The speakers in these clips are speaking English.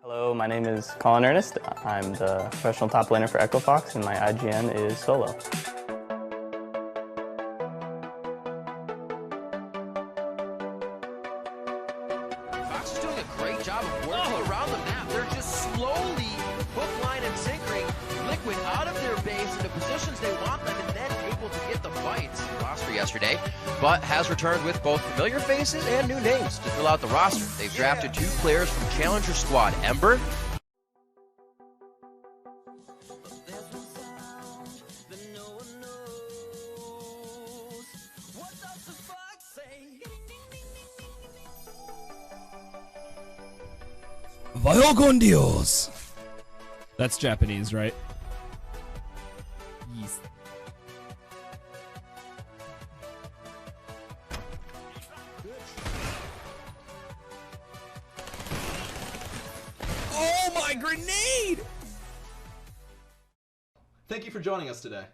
Hello, my name is Colin Ernest. I'm the professional top laner for Echo Fox, and my IGN is Solo. Fox is doing a great job of working around the map. They're just slowly hook, line, and sinkering Liquid out of their base into positions they want them, and then able to get the fights. Roster yesterday, but has returned with both familiar faces and new names to fill out the roster. They've drafted 2 players from Challenger Squad, Ember. Vaya con Dios. That's Japanese, right? Yes. Oh, my grenade! Thank you for joining us today.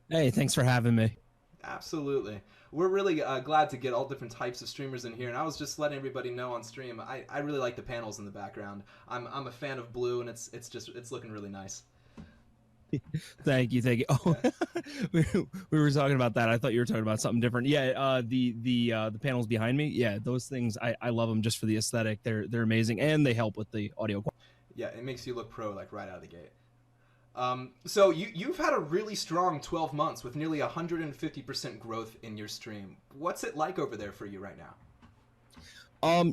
Hey, thanks for having me. Absolutely. We're really glad to get all different types of streamers in here, and I was just letting everybody know on stream, I really like the panels in the background. I'm a fan of blue, and it's looking really nice. Thank you. Oh, we were talking about that. I thought you were talking about something different. Yeah, the panels behind me. Yeah, those things I love them just for the aesthetic. They're amazing, and they help with the audio quality. Yeah, it makes you look pro like right out of the gate. So you've had a really strong 12 months with nearly 150% growth in your stream. What's it like over there for you right now?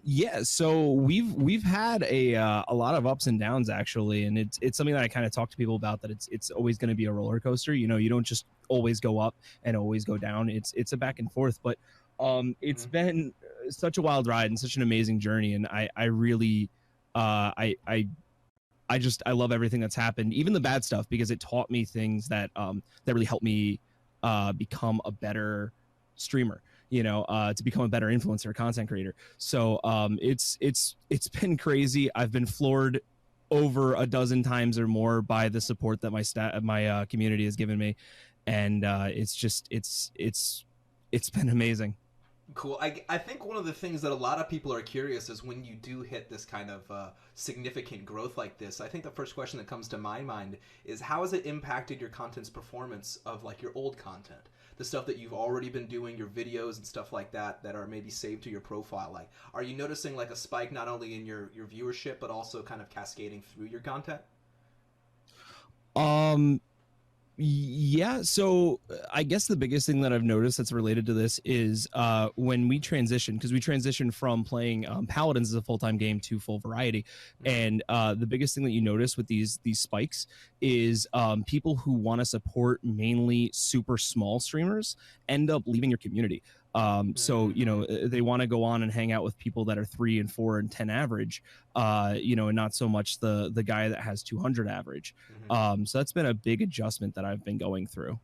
Yeah, so we've had a lot of ups and downs actually, and it's something that I kind of talk to people about, that it's always going to be a roller coaster. You know, you don't just always go up and always go down. It's a back and forth, but it's been such a wild ride and such an amazing journey, and I really I love everything that's happened, even the bad stuff, because it taught me things that that really helped me become a better streamer, you know, to become a better influencer, content creator. So it's been crazy. I've been floored over a dozen times or more by the support that my community has given me, and it's been amazing. Cool. I think one of the things that a lot of people are curious is when you do hit this kind of significant growth like this, I think the first question that comes to my mind is, how has it impacted your content's performance of like your old content? The stuff that you've already been doing, your videos and stuff like that are maybe saved to your profile. Like, are you noticing like a spike not only in your viewership, but also kind of cascading through your content? Yeah, so I guess the biggest thing that I've noticed that's related to this is when we transition, because we transitioned from playing Paladins as a full-time game to full variety, and the biggest thing that you notice with these spikes is people who want to support mainly super small streamers end up leaving your community. So, you know, they want to go on and hang out with people that are 3 and 4 and 10 average, you know, and not so much the guy that has 200 average. So that's been a big adjustment that I've been going through.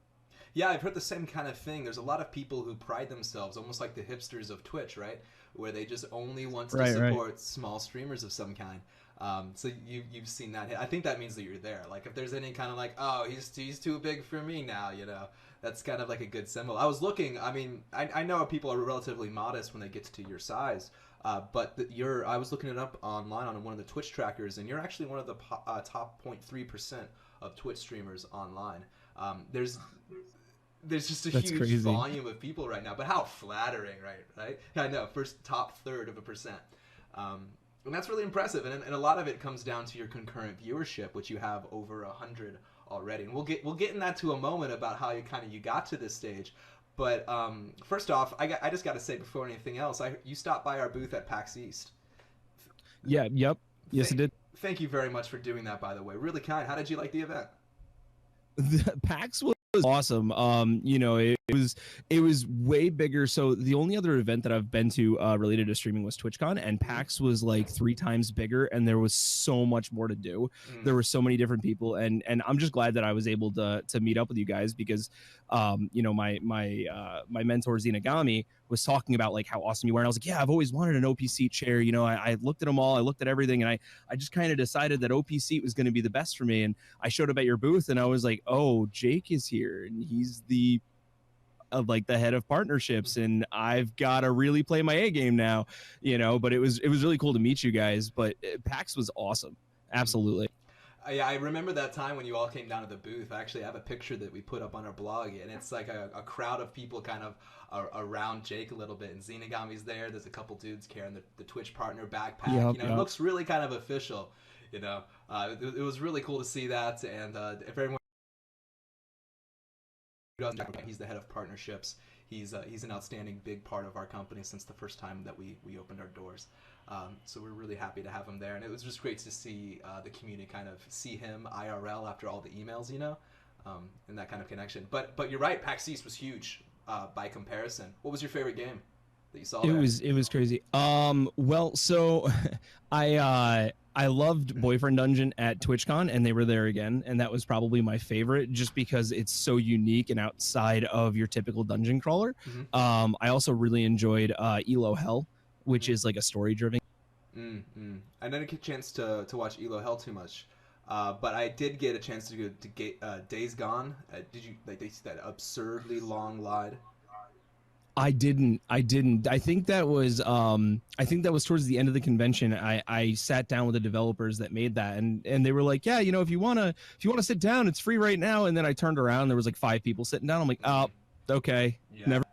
Yeah, I've heard the same kind of thing. There's a lot of people who pride themselves, almost like the hipsters of Twitch, right? Where they just only want to support small streamers of some kind. So you've seen that. I think that means that you're there. Like if there's any kind of like, oh, he's too big for me now, you know, that's kind of like a good symbol. I was looking. I mean, I know people are relatively modest when they get to your size, but I was looking it up online on one of the Twitch trackers, and you're actually one of the top 0.3% of Twitch streamers online. There's just a huge volume of people right now, but how flattering, right? I know, first top third of a percent. And that's really impressive, and a lot of it comes down to your concurrent viewership, which you have over 100 already. And we'll get in that to a moment about how you got to this stage. But first off, I just got to say before anything else, you stopped by our booth at PAX East. Yeah. Yep. Yes, I did. Thank you very much for doing that, by the way. Really kind. How did you like the event? The PAX was awesome. You know, it was way bigger. So the only other event that I've been to related to streaming was TwitchCon, and PAX was like 3 times bigger, and there was so much more to do. There were so many different people, and I'm just glad that I was able to meet up with you guys, because you know, my mentor Zinagami was talking about like how awesome you were, and I was like, yeah, I've always wanted an OPSEAT chair. You know, I looked at them all, I looked at everything, and I just kind of decided that OPSEAT was going to be the best for me. And I showed up at your booth, and I was like, oh, Jake is here, and he's the like the head of partnerships, and I've got to really play my A game now, you know. But it was really cool to meet you guys. But PAX was awesome, absolutely. Yeah, I remember that time when you all came down to the booth. I actually have a picture that we put up on our blog, and it's like a crowd of people kind of around Jake a little bit. And Xenogami's there. There's a couple dudes carrying the Twitch partner backpack. Yep, you know, it looks really kind of official. You know, it was really cool to see that. And if everyone doesn't know, he's the head of partnerships. He's an outstanding big part of our company since the first time that we opened our doors. So we're really happy to have him there, and it was just great to see the community kind of see him IRL after all the emails, you know, and that kind of connection. But you're right, PAX East was huge by comparison. What was your favorite game that you saw there? It was crazy. Well, so I loved Boyfriend Dungeon at TwitchCon, and they were there again, and that was probably my favorite, just because it's so unique and outside of your typical dungeon crawler. Mm-hmm. I also really enjoyed Elo Hell, which is like a story-driven. I didn't get a chance to watch Elo Hell too much, but I did get a chance to go to Days Gone. Did you like that absurdly long ride? I didn't. I think that was towards the end of the convention. I sat down with the developers that made that, and they were like, yeah, you know, if you wanna sit down, it's free right now. And then I turned around, and there was like 5 people sitting down. I'm like, oh, okay, never.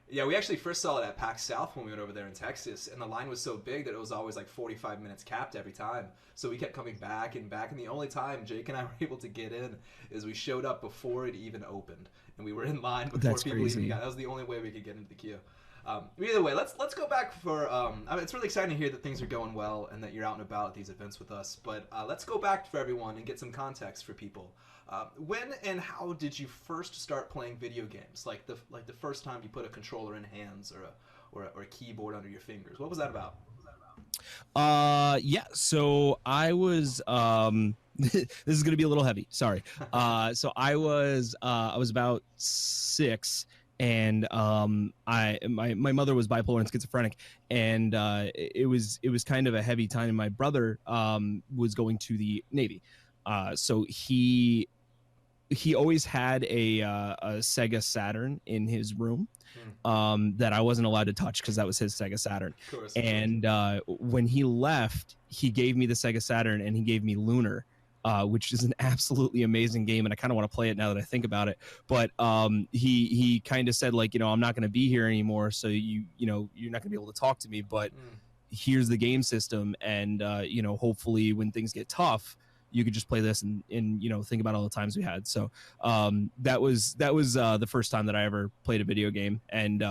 Yeah, we actually first saw it at PAX South when we went over there in Texas, and the line was so big that it was always like 45 minutes capped every time. So we kept coming back and back, and the only time Jake and I were able to get in is we showed up before it even opened, and we were in line before people even got. That was the only way we could get into the queue. Either way, let's go back for. I mean, it's really exciting to hear that things are going well and that you're out and about at these events with us. But let's go back for everyone and get some context for people. When and how did you first start playing video games? Like the first time you put a controller in hands or a keyboard under your fingers. What was that about? Yeah. So I was. This is gonna be a little heavy. Sorry. So I was about 6. And my mother was bipolar and schizophrenic, and it was kind of a heavy time. And my brother was going to the Navy, so he always had a Sega Saturn in his room that I wasn't allowed to touch because that was his Sega Saturn. Of course, and when he left, he gave me the Sega Saturn and he gave me Lunar. Which is an absolutely amazing game, and I kind of want to play it now that I think about it. But he kind of said, like, you know, I'm not going to be here anymore, so you know, you're not going to be able to talk to me, but here's the game system, and you know, hopefully when things get tough, you could just play this and you know, think about all the times we had. So that was the first time that I ever played a video game, and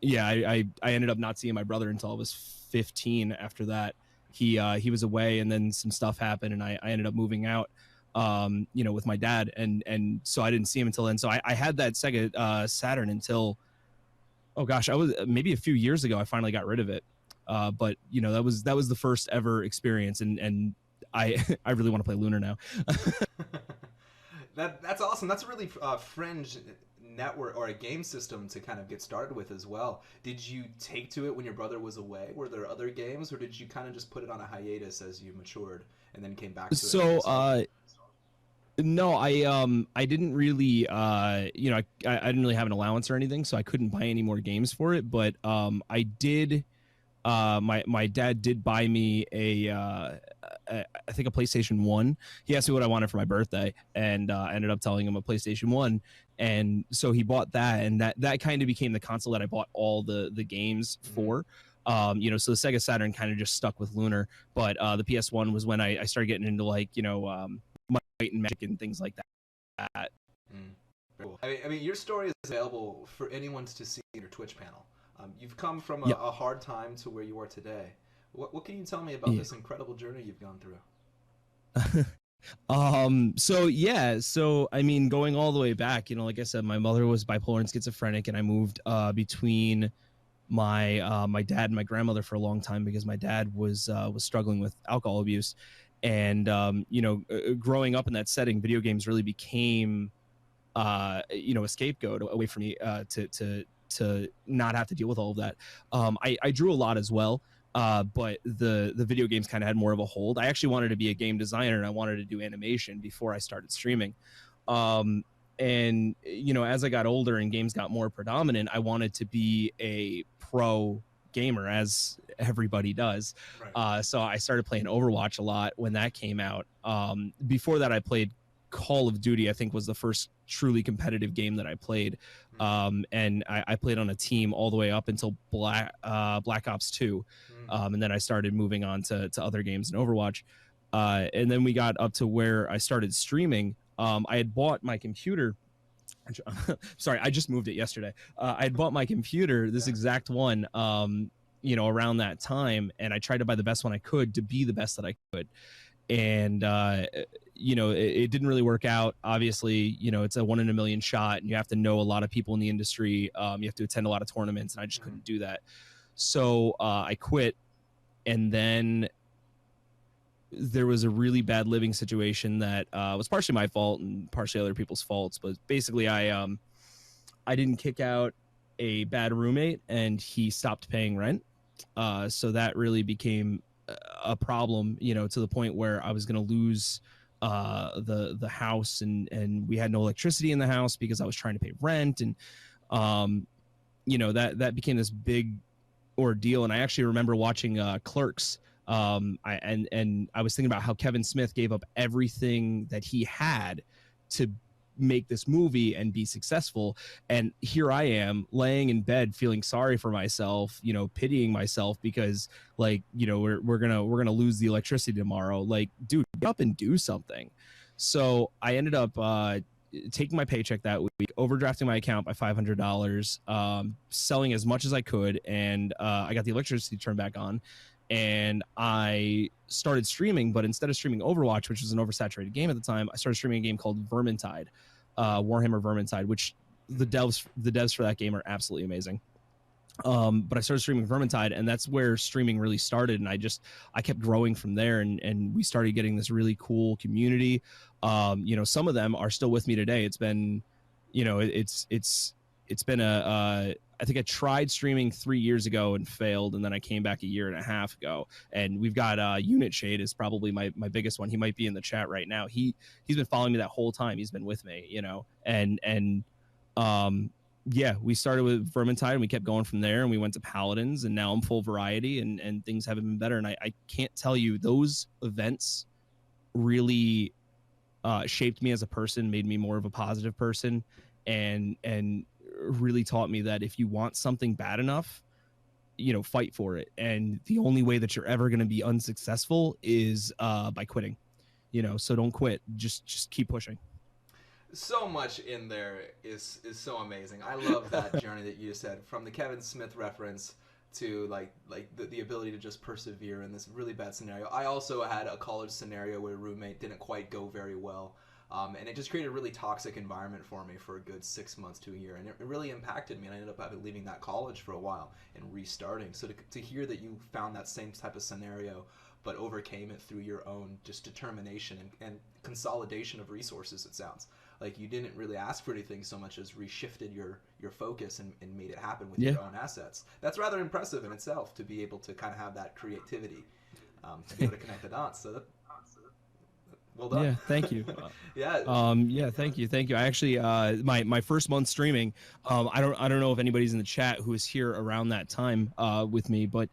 yeah, I ended up not seeing my brother until I was 15. After that, he was away, and then some stuff happened, and I ended up moving out, you know, with my dad, and so I didn't see him until then. So I had that Sega Saturn until, oh gosh, I was maybe a few years ago. I finally got rid of it, but you know, that was the first ever experience, and I really want to play Lunar now. That's awesome. That's a really fringe network or a game system to kind of get started with as well. Did you take to it when your brother was away? Were there other games, or did you kind of just put it on a hiatus as you matured and then came back to it? So no, I didn't really you know, I didn't really have an allowance or anything, so I couldn't buy any more games for it, but I did my dad did buy me I think a PlayStation 1. He asked me what I wanted for my birthday, and I ended up telling him a PlayStation 1. And so he bought that, and that kind of became the console that I bought all the games for. You know, so the Sega Saturn kind of just stuck with Lunar, but the PS1 was when I started getting into, like, you know, Might and Magic and things like that. Cool. I mean, your story is available for anyone to see on your Twitch panel. You've come from a hard time to where you are today. What can you tell me about this incredible journey you've gone through? So I mean, going all the way back, you know, like I said, my mother was bipolar and schizophrenic, and I moved between my dad and my grandmother for a long time because my dad was struggling with alcohol abuse, and you know, growing up in that setting, video games really became you know, a scapegoat away from me to not have to deal with all of that. I drew a lot as well. But the video games kind of had more of a hold. I actually wanted to be a game designer, and I wanted to do animation before I started streaming. And as I got older and games got more predominant, I wanted to be a pro gamer, as everybody does. Right. So I started playing Overwatch a lot when that came out. Before that, I played Call of Duty. I think was the first truly competitive game that I played. And I played on a team all the way up until Black Ops 2. And then I started moving on to other games in Overwatch. And then we got up to where I started streaming. I had bought my computer. Sorry, I just moved it yesterday. I had bought my computer, this exact one, around that time, and I tried to buy the best one I could to be the best that I could. And it didn't really work out. Obviously, it's a 1 in a million shot, and you have to know a lot of people in the industry. You have to attend a lot of tournaments, and I just couldn't do that. So I quit, and then there was a really bad living situation that was partially my fault and partially other people's faults. But basically, I didn't kick out a bad roommate, and he stopped paying rent. So that really became a problem, to the point where I was going to lose the house, and we had no electricity in the house because I was trying to pay rent, and that became this big ordeal. And I actually remember watching Clerks. I was thinking about how Kevin Smith gave up everything that he had to make this movie and be successful, and here I am laying in bed feeling sorry for myself, pitying myself because we're gonna lose the electricity tomorrow. Like, dude, get up and do something. So I ended up taking my paycheck that week, overdrafting my account by $500, selling as much as I could, and I got the electricity turned back on. And I started streaming, but instead of streaming Overwatch, which was an oversaturated game at the time, I started streaming a game called Vermintide, Warhammer Vermintide, which the devs for that game are absolutely amazing. But I started streaming Vermintide, and that's where streaming really started. And I kept growing from there, and we started getting this really cool community. Some of them are still with me today. It's been, it's been I think I tried streaming 3 years ago and failed, and then I came back a year and a half ago. And we've got Unit Shade is probably my biggest one. He might be in the chat right now. He's been following me that whole time. He's been with me, yeah, we started with Vermintide, and we kept going from there, and we went to Paladins, and now I'm full variety, and things haven't been better. And I can't tell you, those events really shaped me as a person, made me more of a positive person, and really taught me that if you want something bad enough, fight for it. And the only way that you're ever going to be unsuccessful is by quitting. So don't quit. Just keep pushing. So much in there is so amazing. I love that journey that you just said, from the Kevin Smith reference to the ability to just persevere in this really bad scenario. I also had a college scenario where a roommate didn't quite go very well. And it just created a really toxic environment for me for a good 6 months to a year. And it really impacted me. And I ended up leaving that college for a while and restarting. So to hear that you found that same type of scenario, but overcame it through your own just determination and consolidation of resources, it sounds like you didn't really ask for anything so much as reshifted your focus and made it happen with your own assets. That's rather impressive in itself, to be able to kind of have that creativity, to be able to connect the dots. So well done. Yeah, thank you. Yeah. Thank you. I actually, my first month streaming, I don't know if anybody's in the chat who was here around that time with me, but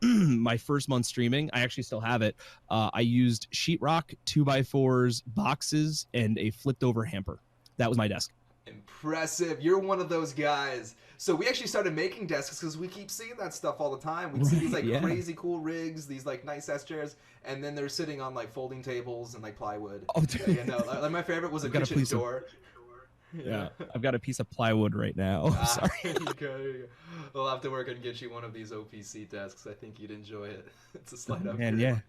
my first month streaming, I actually still have it. I used sheetrock, 2x4s, boxes, and a flipped over hamper. That was my desk. Impressive. You're one of those guys. So we actually started making desks because we keep seeing that stuff all the time. We see these crazy cool rigs, these nice ass chairs, and then they're sitting on playing tables and plywood. Oh, dude. My favorite was a kitchen door. Yeah, I've got a piece of plywood right now. Sorry. There you go. We'll have to work and get you one of these OPC desks. I think you'd enjoy it. It's a slight upgrade. And yeah.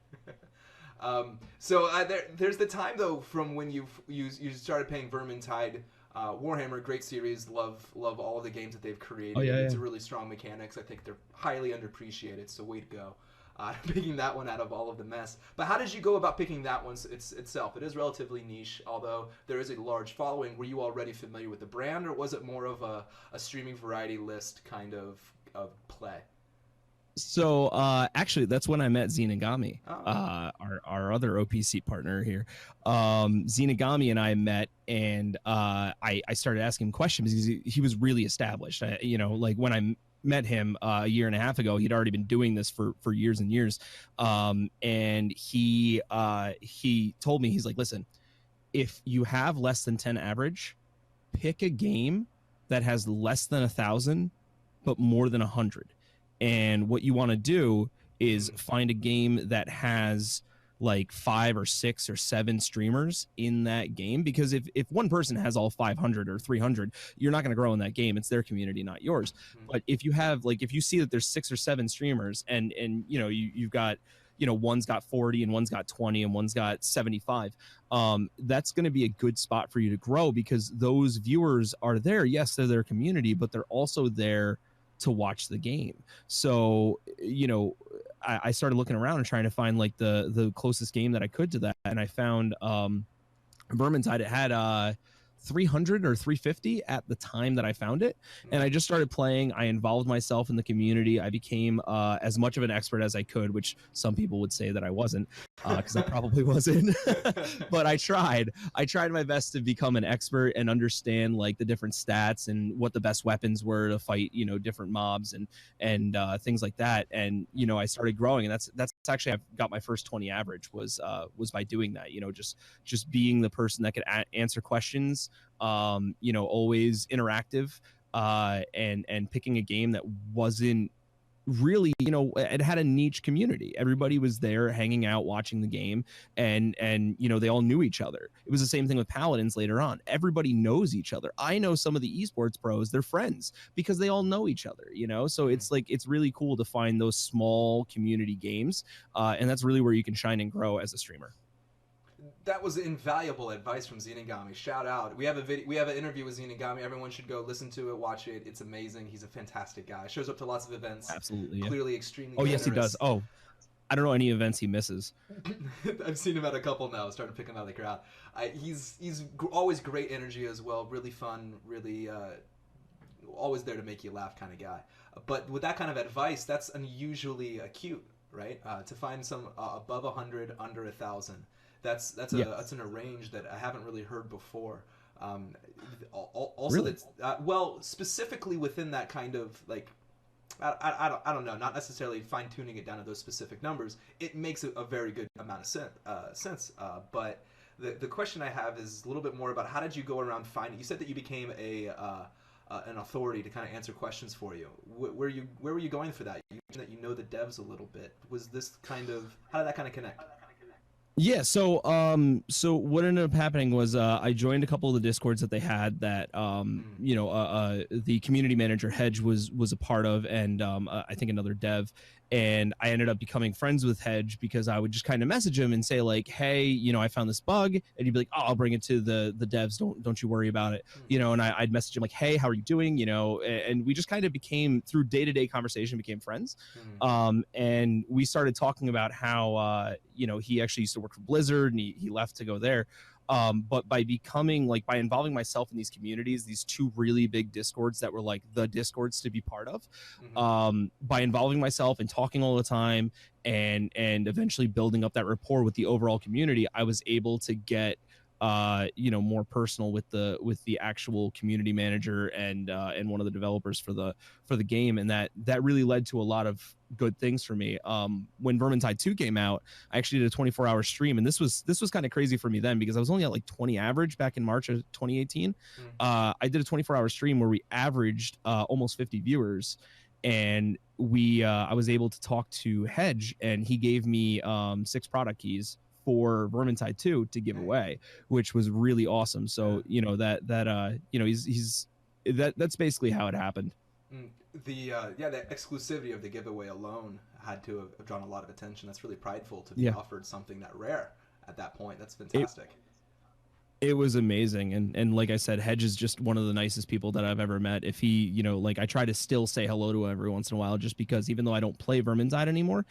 There's the time though from when you started playing Vermintide. Warhammer, great series. Love all of the games that they've created. It's a really strong mechanics. I think they're highly underappreciated. So way to go. Picking that one out of all of the mess. But how did you go about picking that one itself? It is relatively niche, although there is a large following. Were you already familiar with the brand, or was it more of a streaming variety list kind of play? So actually, that's when I met Zenigami, Oh. our other OPSEAT partner here. Zenigami and I met, and I started asking him questions because he was really established. Like when I met him a year and a half ago, he'd already been doing this for years and years. And he told me, he's like, listen, if you have less than 10 average, pick a game that has less than 1,000 but more than 100. And what you want to do is find a game that has like 5 or 6 or 7 streamers in that game, because if one person has all 500 or 300, you're not going to grow in that game. It's their community, not yours. But if you have, like, if you see that there's 6 or 7 streamers and you've got, one's got 40 and one's got 20 and one's got 75, that's going to be a good spot for you to grow, because those viewers are there. Yes, they're their community, but they're also there to watch the game. So I started looking around and trying to find like the closest game that I could to that, and I found Vermintide. It had 300 or 350 at the time that I found it, and I just started playing. I involved myself in the community. I became as much of an expert as I could, which some people would say that I wasn't, because I probably wasn't. But I tried my best to become an expert and understand like the different stats and what the best weapons were to fight different mobs and things like that. And I started growing, and that's actually, I've got my first 20 average was by doing that. Just being the person that could answer questions, always interactive, and picking a game that wasn't really, it had a niche community. Everybody was there hanging out, watching the game, and they all knew each other. It was the same thing with Paladins later on. Everybody knows each other. I know some of the esports pros, they're friends because they all know each other, so it's like, it's really cool to find those small community games, and that's really where you can shine and grow as a streamer. That was invaluable advice from Zenigami. Shout out. We have an interview with Zenigami. Everyone should go listen to it, watch it. It's amazing. He's a fantastic guy. Shows up to lots of events. Absolutely. Yeah. Clearly extremely generous. Yes, he does. Oh, I don't know any events he misses. I've seen him at a couple now. Starting to pick him out of the crowd. He's always great energy as well. Really fun. Really always there to make you laugh kind of guy. But with that kind of advice, that's unusually acute, right? To find some above 100, under 1,000. That's in a range that I haven't really heard before. Also, really? That's specifically within that kind of like, I don't know, not necessarily fine tuning it down to those specific numbers. It makes a very good amount of sense. But the question I have is a little bit more about how did you go around finding? You said that you became an authority to kind of answer questions for you. Where were you going for that? You mentioned that you know the devs a little bit. Was this kind of, how did that kind of connect? Yeah, so what ended up happening was I joined a couple of the Discords that they had that the community manager Hedge was a part of, and I think another dev, and I ended up becoming friends with Hedge because I would just kind of message him and say like, hey, I found this bug, and he'd be like, oh, I'll bring it to the devs, don't you worry about it, and I'd message him like, hey, how are you doing, and we just kind of became, through day-to-day conversation, became friends. And we started talking about how he actually used to work for Blizzard, and he left to go there. But by involving myself in these communities, these 2 really big Discords that were like the Discords to be part of, by involving myself and talking all the time and eventually building up that rapport with the overall community, I was able to get more personal with the actual community manager and one of the developers for the game, and that really led to a lot of good things for me. When Vermintide 2 came out, I actually did a 24-hour stream, and this was kind of crazy for me then because I was only at like 20 average back in March of 2018. I did a 24-hour stream where we averaged almost 50 viewers, and I was able to talk to Hedge, and he gave me 6 product keys for Vermintide 2 to give away, which was really awesome. So that's basically how it happened. The exclusivity of the giveaway alone had to have drawn a lot of attention. That's really prideful to be offered something that rare at that point. That's fantastic. It was amazing, and like I said, Hedge is just one of the nicest people that I've ever met. If he, I try to still say hello to him every once in a while, just because even though I don't play Vermintide anymore,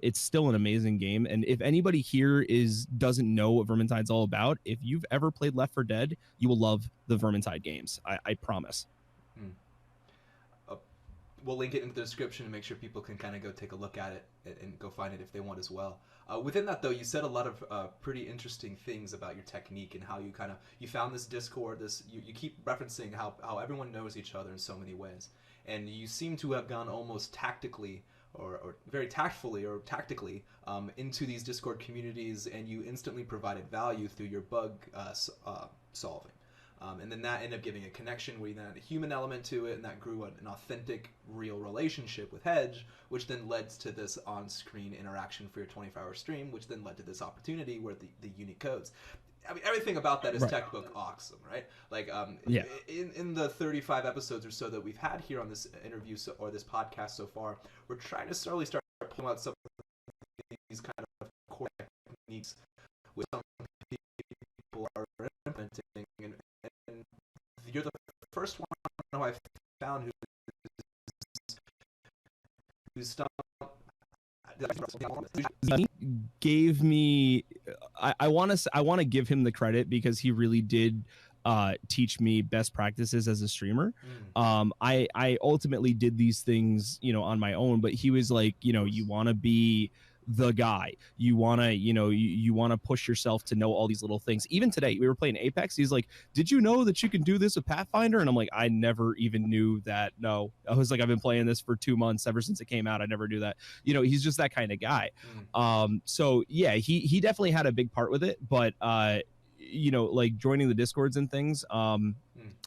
it's still an amazing game. And if anybody here doesn't know what Vermintide's all about, if you've ever played Left 4 Dead, you will love the Vermintide games. I promise. we'll link it in the description and make sure people can kind of go take a look at it and go find it if they want as well. Within that, though, you said a lot of pretty interesting things about your technique and how you found this Discord. You keep referencing how everyone knows each other in so many ways, and you seem to have gone almost tactically or very tactfully or tactically into these Discord communities, and you instantly provided value through your bug solving. And then that ended up giving a connection where you then had a human element to it, and that grew an authentic, real relationship with Hedge, which then led to this on-screen interaction for your 24-hour stream, which then led to this opportunity where the unique codes. I mean, everything about that is textbook awesome, right? Like, in the 35 episodes or so that we've had here on this interview or this podcast so far, we're trying to slowly start pulling out some of these kind of core techniques which some people are implementing, and you're the first one who I've found who's stopped. He gave me. I want to give him the credit because he really did teach me best practices as a streamer. I ultimately did these things, on my own, but he was like, you want to be the guy, you want to you want to push yourself to know all these little things. Even today we were playing Apex, he's like, did you know that you can do this with Pathfinder? And I'm like, I never even knew that. No, I was like, I've been playing this for 2 months, ever since it came out. I never knew that. He's just that kind of guy. So yeah, he definitely had a big part with it, but like joining the Discords and things,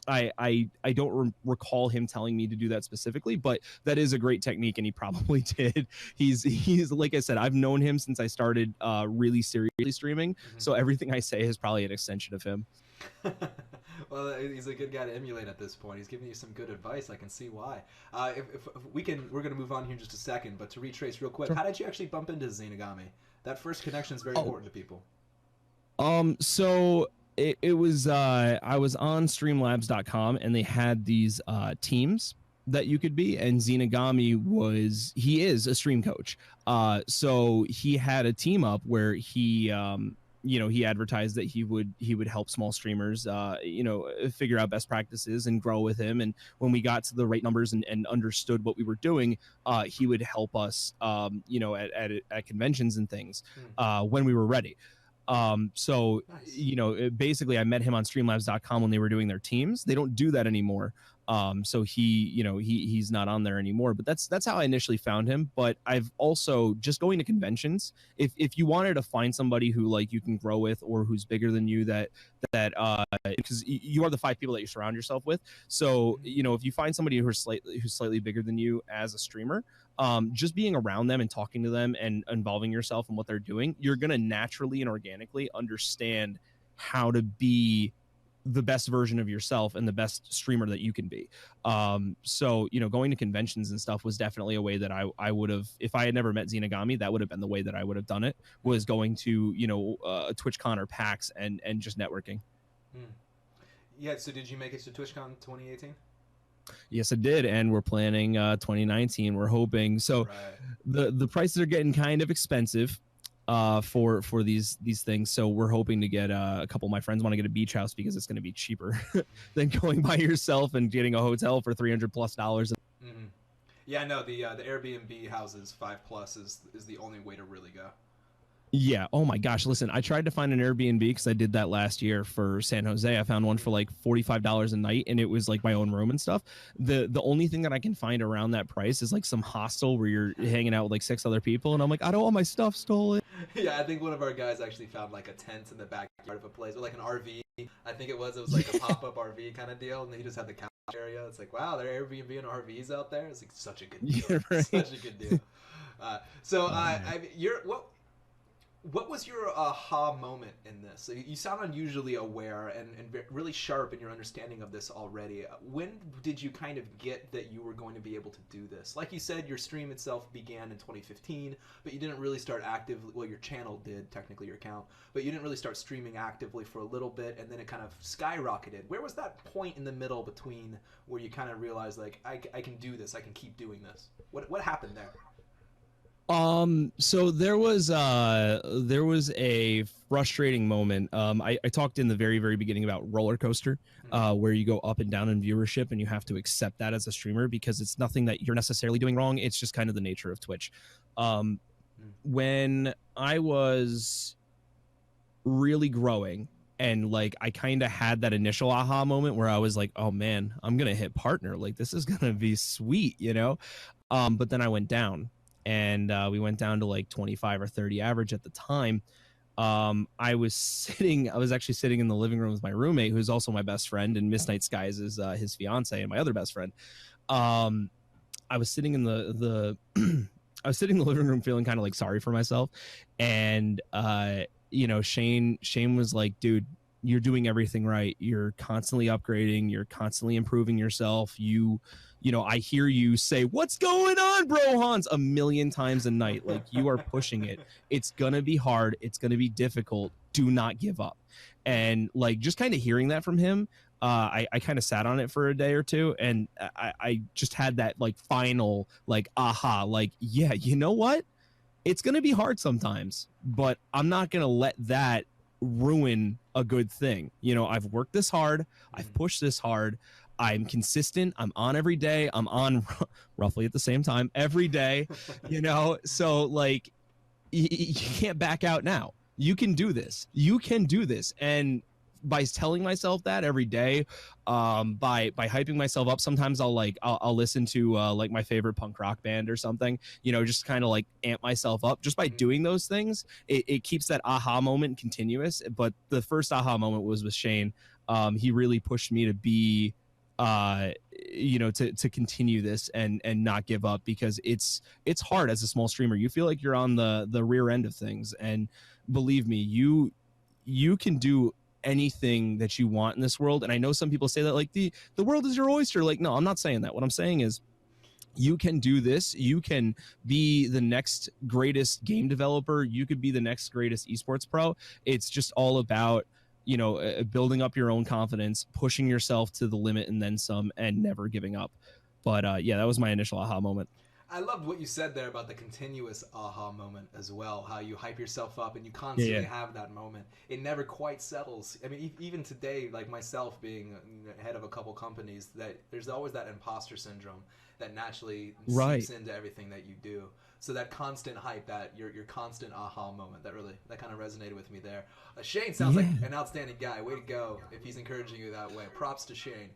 I don't recall him telling me to do that specifically, but that is a great technique, and he probably did. He's like I said, I've known him since I started really seriously streaming, so everything I say is probably an extension of him. Well, he's a good guy to emulate at this point. He's giving you some good advice. I can see why. If we're going to move on here in just a second, but to retrace real quick, how did you actually bump into Zenigami? That first connection is very important to people. So it was I was on streamlabs.com, and they had these teams that you could be, and Zenigami he is a stream coach. So he had a team up where he he advertised that he would help small streamers figure out best practices and grow with him. And when we got to the right numbers and understood what we were doing, he would help us at conventions and things when we were ready. So nice. Basically I met him on streamlabs.com when they were doing their teams. They don't do that anymore. So he's not on there anymore, but that's how I initially found him. But I've also just going to conventions. If you wanted to find somebody who like you can grow with, or who's bigger than you, that because you are the 5 people that you surround yourself with. So, if you find somebody who's slightly bigger than you as a streamer, just being around them and talking to them and involving yourself in what they're doing, you're going to naturally and organically understand how to be the best version of yourself and the best streamer that you can be. So, going to conventions and stuff was definitely a way that I would have, if I had never met Zenigami, that would have been the way that I would have done it, was going to, TwitchCon or PAX and just networking. Yeah. So did you make it to TwitchCon 2018? Yes, I did, and we're planning 2019. We're hoping. So the prices are getting kind of expensive for these things. So we're hoping to get a couple of my friends want to get a beach house because it's going to be cheaper than going by yourself and getting a hotel for $300+. Yeah, no, the Airbnb houses 5+ is the only way to really go. Yeah. Oh my gosh. Listen, I tried to find an Airbnb because I did that last year for San Jose. I found one for like $45 a night, and it was like my own room and stuff. The only thing that I can find around that price is like some hostel where you're hanging out with like 6 other people, and I'm like, I don't want my stuff stolen. Yeah, I think one of our guys actually found like a tent in the backyard of a place, or like an RV. I think it was like a pop-up RV kind of deal, and he just had the couch area. It's like, wow, there are Airbnb and RVs out there. It's like such a good deal. Yeah, right. Such a good deal. What was your aha moment in this? So you sound unusually aware and really sharp in your understanding of this already. When did you kind of get that you were going to be able to do this? Like you said, your stream itself began in 2015, but you didn't really start actively. Well, your channel did, technically your account, but you didn't really start streaming actively for a little bit, and then it kind of skyrocketed. Where was that point in the middle between where you kind of realized, like, I can do this, I can keep doing this? What happened there? So there was a frustrating moment. I talked in the very, very beginning about roller coaster, where you go up and down in viewership, and you have to accept that as a streamer because it's nothing that you're necessarily doing wrong. It's just kind of the nature of Twitch. When I was really growing, and like I kind of had that initial aha moment where I was like, oh man, I'm gonna hit partner, like this is gonna be sweet, you know. But then I went down, and we went down to like 25 or 30 average at the time. I was actually sitting in the living room with my roommate, who's also my best friend, and Miss Night Skies is his fiance and my other best friend. I was sitting in the I was sitting in the living room feeling kind of like sorry for myself, and you know, Shane was like, dude, you're doing everything right. You're constantly upgrading. You're constantly improving yourself. You know, I hear you say, what's going on, bro, Hans, a million times a night. Like, you are pushing it. It's going to be hard. It's going to be difficult. Do not give up. And like, just kind of hearing that from him, I kind of sat on it for a day or two, and I just had that like final like aha, like, yeah, you know what? It's going to be hard sometimes, but I'm not going to let that ruin a good thing. You know, I've worked this hard. I've pushed this hard. I'm consistent. I'm on every day. I'm on roughly at the same time every day, you know? So like, you can't back out now. You can do this. You can do this. And by telling myself that every day, by hyping myself up, sometimes I'll listen to like my favorite punk rock band or something, you know, just kind of like amp myself up. Just by doing those things, it keeps that aha moment continuous. But the first aha moment was with Shane. He really pushed me to be you know, to continue this and not give up, because it's hard as a small streamer. You feel like you're on the rear end of things, and believe me, you can do anything that you want in this world. And I know some people say that like the world is your oyster. Like, no, I'm not saying that. What I'm saying is you can do this. You can be the next greatest game developer. You could be the next greatest esports pro. It's just all about, you know, building up your own confidence, pushing yourself to the limit and then some, and never giving up. But yeah, that was my initial aha moment. I loved what you said there about the continuous aha moment as well, how you hype yourself up and you constantly have that moment. It never quite settles. I mean, even today, like myself being head of a couple companies, that there's always that imposter syndrome that naturally seeps into everything that you do. So that constant hype, that your constant aha moment, that kind of resonated with me there. Shane sounds like an outstanding guy. Way to go if he's encouraging you that way. Props to Shane.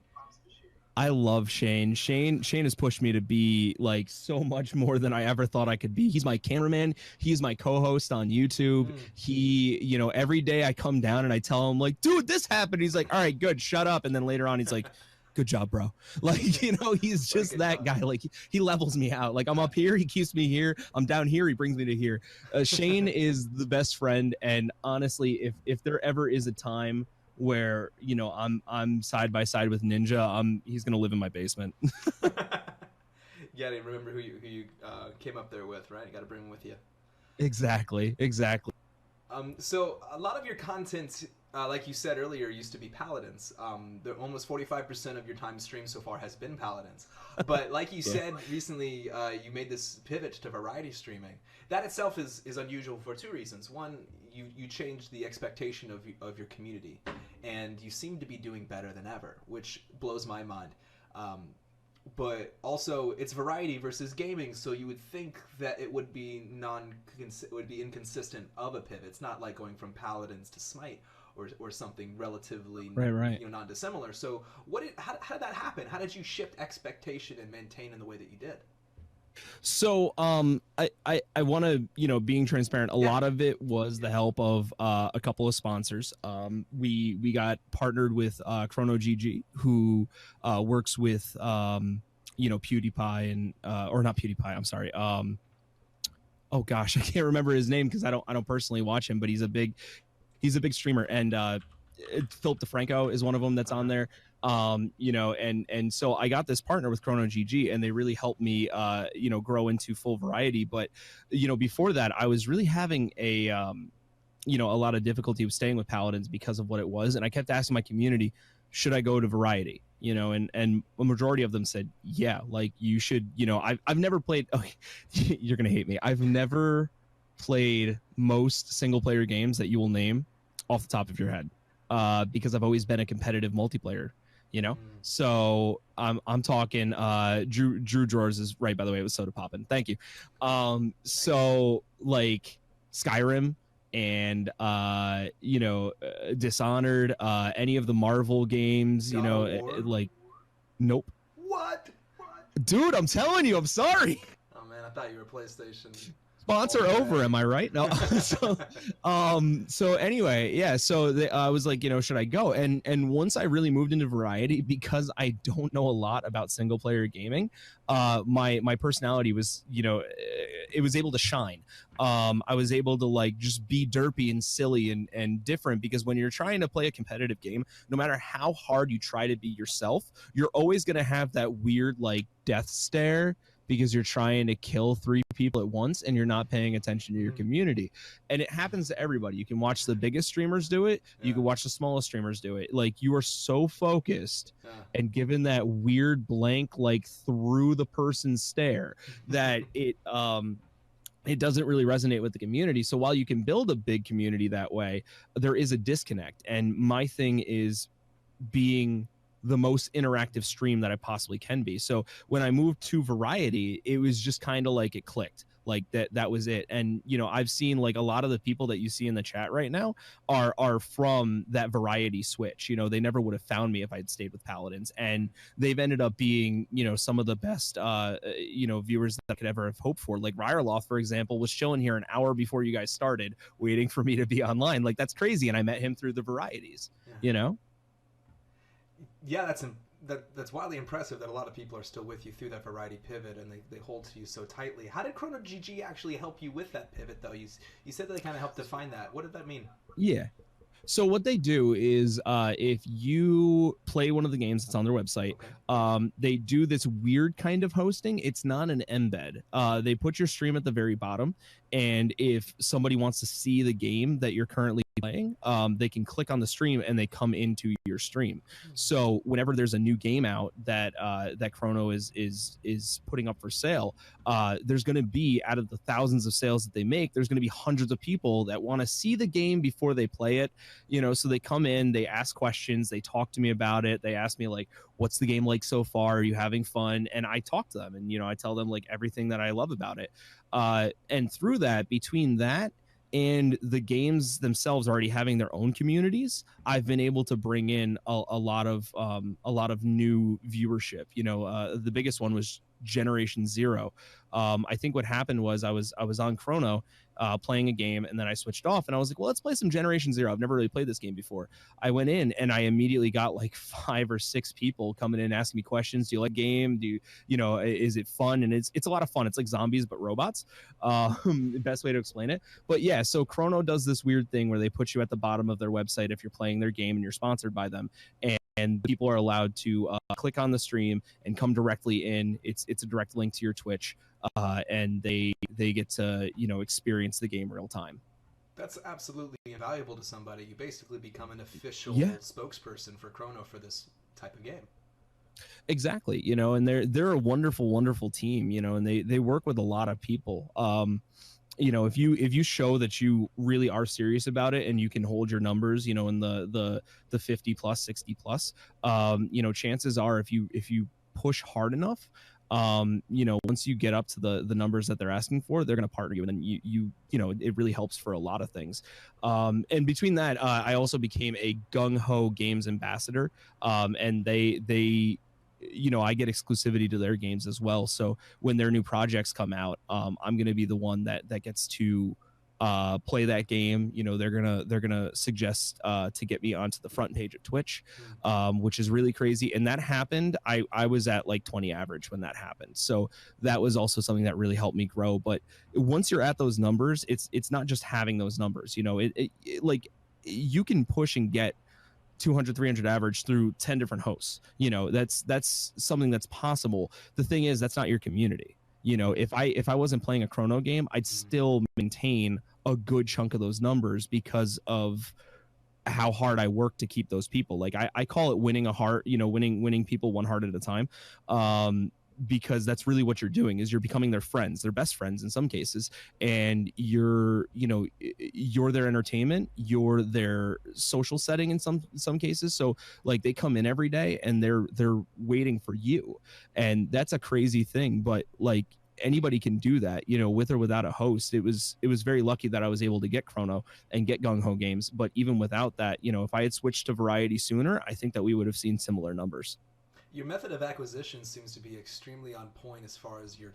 I love Shane. Shane has pushed me to be like so much more than I ever thought I could be. He's my cameraman. He's my co-host on YouTube. He, you know, every day I come down and I tell him like, dude, this happened. He's like, all right, good, shut up. And then later on, he's like, good job, bro. Like, you know, he's just that guy. Like, he levels me out. Like, I'm up here, he keeps me here. I'm down here, he brings me to here. Shane is the best friend. And honestly, if there ever is a time where, you know, I'm side by side with Ninja, he's gonna live in my basement. Yeah, to remember who you came up there with, right? You got to bring him with you. Exactly. So a lot of your content, like you said earlier, used to be Paladins. Almost 45% of your time streamed so far has been Paladins. But like you said recently, you made this pivot to variety streaming. That itself is unusual for two reasons. One, you changed the expectation of your community, and you seem to be doing better than ever, which blows my mind. But also, it's variety versus gaming, so you would think that it would be inconsistent of a pivot. It's not like going from Paladins to Smite or something relatively you know, non-dissimilar. So how did that happen? How did you shift expectation and maintain in the way that you did? So I want to, you know, being transparent, a lot of it was the help of a couple of sponsors. We got partnered with Crono GG, who works with you know, PewDiePie and or not PewDiePie, I'm sorry. Oh gosh, I can't remember his name because I don't personally watch him, but he's a big streamer, and Philip DeFranco is one of them that's on there. You know, and so I got this partner with Crono GG, and they really helped me, you know, grow into full variety. But, you know, before that, I was really having you know, a lot of difficulty with staying with Paladins because of what it was. And I kept asking my community, should I go to variety? You know, and a majority of them said, yeah, like you should, you know, I've never played, oh, you're going to hate me. I've never played most single player games that you will name off the top of your head, because I've always been a competitive multiplayer, you know? So I'm talking, Drew Drawers is right, by the way, it was soda poppin'. Thank you. So like Skyrim, and you know, Dishonored, any of the Marvel games, you know, like, nope. What? Dude, I'm telling you, I'm sorry. Oh man, I thought you were PlayStation. Sponsor over, am I right? No. So anyway, yeah. So I was like, you know, should I go? And once I really moved into variety, because I don't know a lot about single player gaming, my personality was, you know, it was able to shine. I was able to like just be derpy and silly and different, because when you're trying to play a competitive game, no matter how hard you try to be yourself, you're always gonna have that weird like death stare, because you're trying to kill 3 people at once and you're not paying attention to your community. And it happens to everybody. You can watch the biggest streamers do it. Yeah. You can watch the smallest streamers do it. Like, you are so focused and given that weird blank, like through the person's stare, that it doesn't really resonate with the community. So while you can build a big community that way, there is a disconnect. And my thing is being the most interactive stream that I possibly can be. So when I moved to variety, it was just kind of like it clicked. Like that was it. And you know, I've seen like a lot of the people that you see in the chat right now are from that variety switch. You know, they never would have found me if I'd stayed with Paladins, and they've ended up being, you know, some of the best you know, viewers that I could ever have hoped for. Like Ryerloth, for example, was chilling here an hour before you guys started, waiting for me to be online. Like, that's crazy. And I met him through the varieties. You know. Yeah, that's wildly impressive that a lot of people are still with you through that variety pivot, and they hold to you so tightly. How did Crono GG actually help you with that pivot, though? You said that they kind of helped define that. What did that mean? Yeah. So what they do is if you play one of the games that's on their website, they do this weird kind of hosting. It's not an embed. They put your stream at the very bottom, and if somebody wants to see the game that you're currently playing, they can click on the stream and they come into your stream. So whenever there's a new game out that that Crono is putting up for sale, there's going to be, out of the thousands of sales that they make, there's going to be hundreds of people that want to see the game before they play it. You know, so they come in, they ask questions, they talk to me about it, they ask me like, what's the game like so far? Are you having fun? And I talk to them, and you know, I tell them like everything that I love about it. And through that, between that and the games themselves already having their own communities, I've been able to bring in a lot of new viewership. You know, the biggest one was Generation Zero. I think what happened was I was on Crono playing a game, and then I switched off, and I was like, well, let's play some Generation Zero. I've never really played this game before. I went in, and I immediately got like 5 or 6 people coming in asking me questions. Do you like game? Do you know, is it fun? And it's a lot of fun. It's like zombies but robots. The best way to explain it. But yeah, so Crono does this weird thing where they put you at the bottom of their website if you're playing their game and you're sponsored by them, and people are allowed to click on the stream and come directly in. It's a direct link to your Twitch, and they get to, you know, experience the game real time. That's absolutely invaluable to somebody. You basically become an official spokesperson for Crono for this type of game. Exactly, you know, and they're a wonderful team, you know, and they work with a lot of people. You know, if you show that you really are serious about it and you can hold your numbers, you know, in the 50 plus, 60 plus, you know, chances are if you push hard enough, you know, once you get up to the numbers that they're asking for, they're going to partner you, and then you know, it really helps for a lot of things. And between that, I also became a Gung Ho Games ambassador, and they you know, I get exclusivity to their games as well. So when their new projects come out, I'm going to be the one that gets to play that game. You know, they're gonna suggest to get me onto the front page of Twitch, which is really crazy. And that happened. I was at like 20 average when that happened. So that was also something that really helped me grow. But once you're at those numbers, it's not just having those numbers. You know, it like you can push and get 200, 300 average through 10 different hosts. You know, that's something that's possible. The thing is, that's not your community. You know, if I wasn't playing a Crono game, I'd still maintain a good chunk of those numbers because of how hard I work to keep those people. Like I call it winning a heart, you know, winning people one heart at a time. Because that's really what you're doing, is you're becoming their friends, their best friends in some cases, and you're their entertainment, you're their social setting in some cases. So like they come in every day and they're waiting for you, and that's a crazy thing, but like anybody can do that, you know, with or without a host. It was very lucky that I was able to get Crono and get Gung Ho Games, but even without that, you know, if I had switched to Variety sooner, I think that we would have seen similar numbers. Your method of acquisition seems to be extremely on point as far as your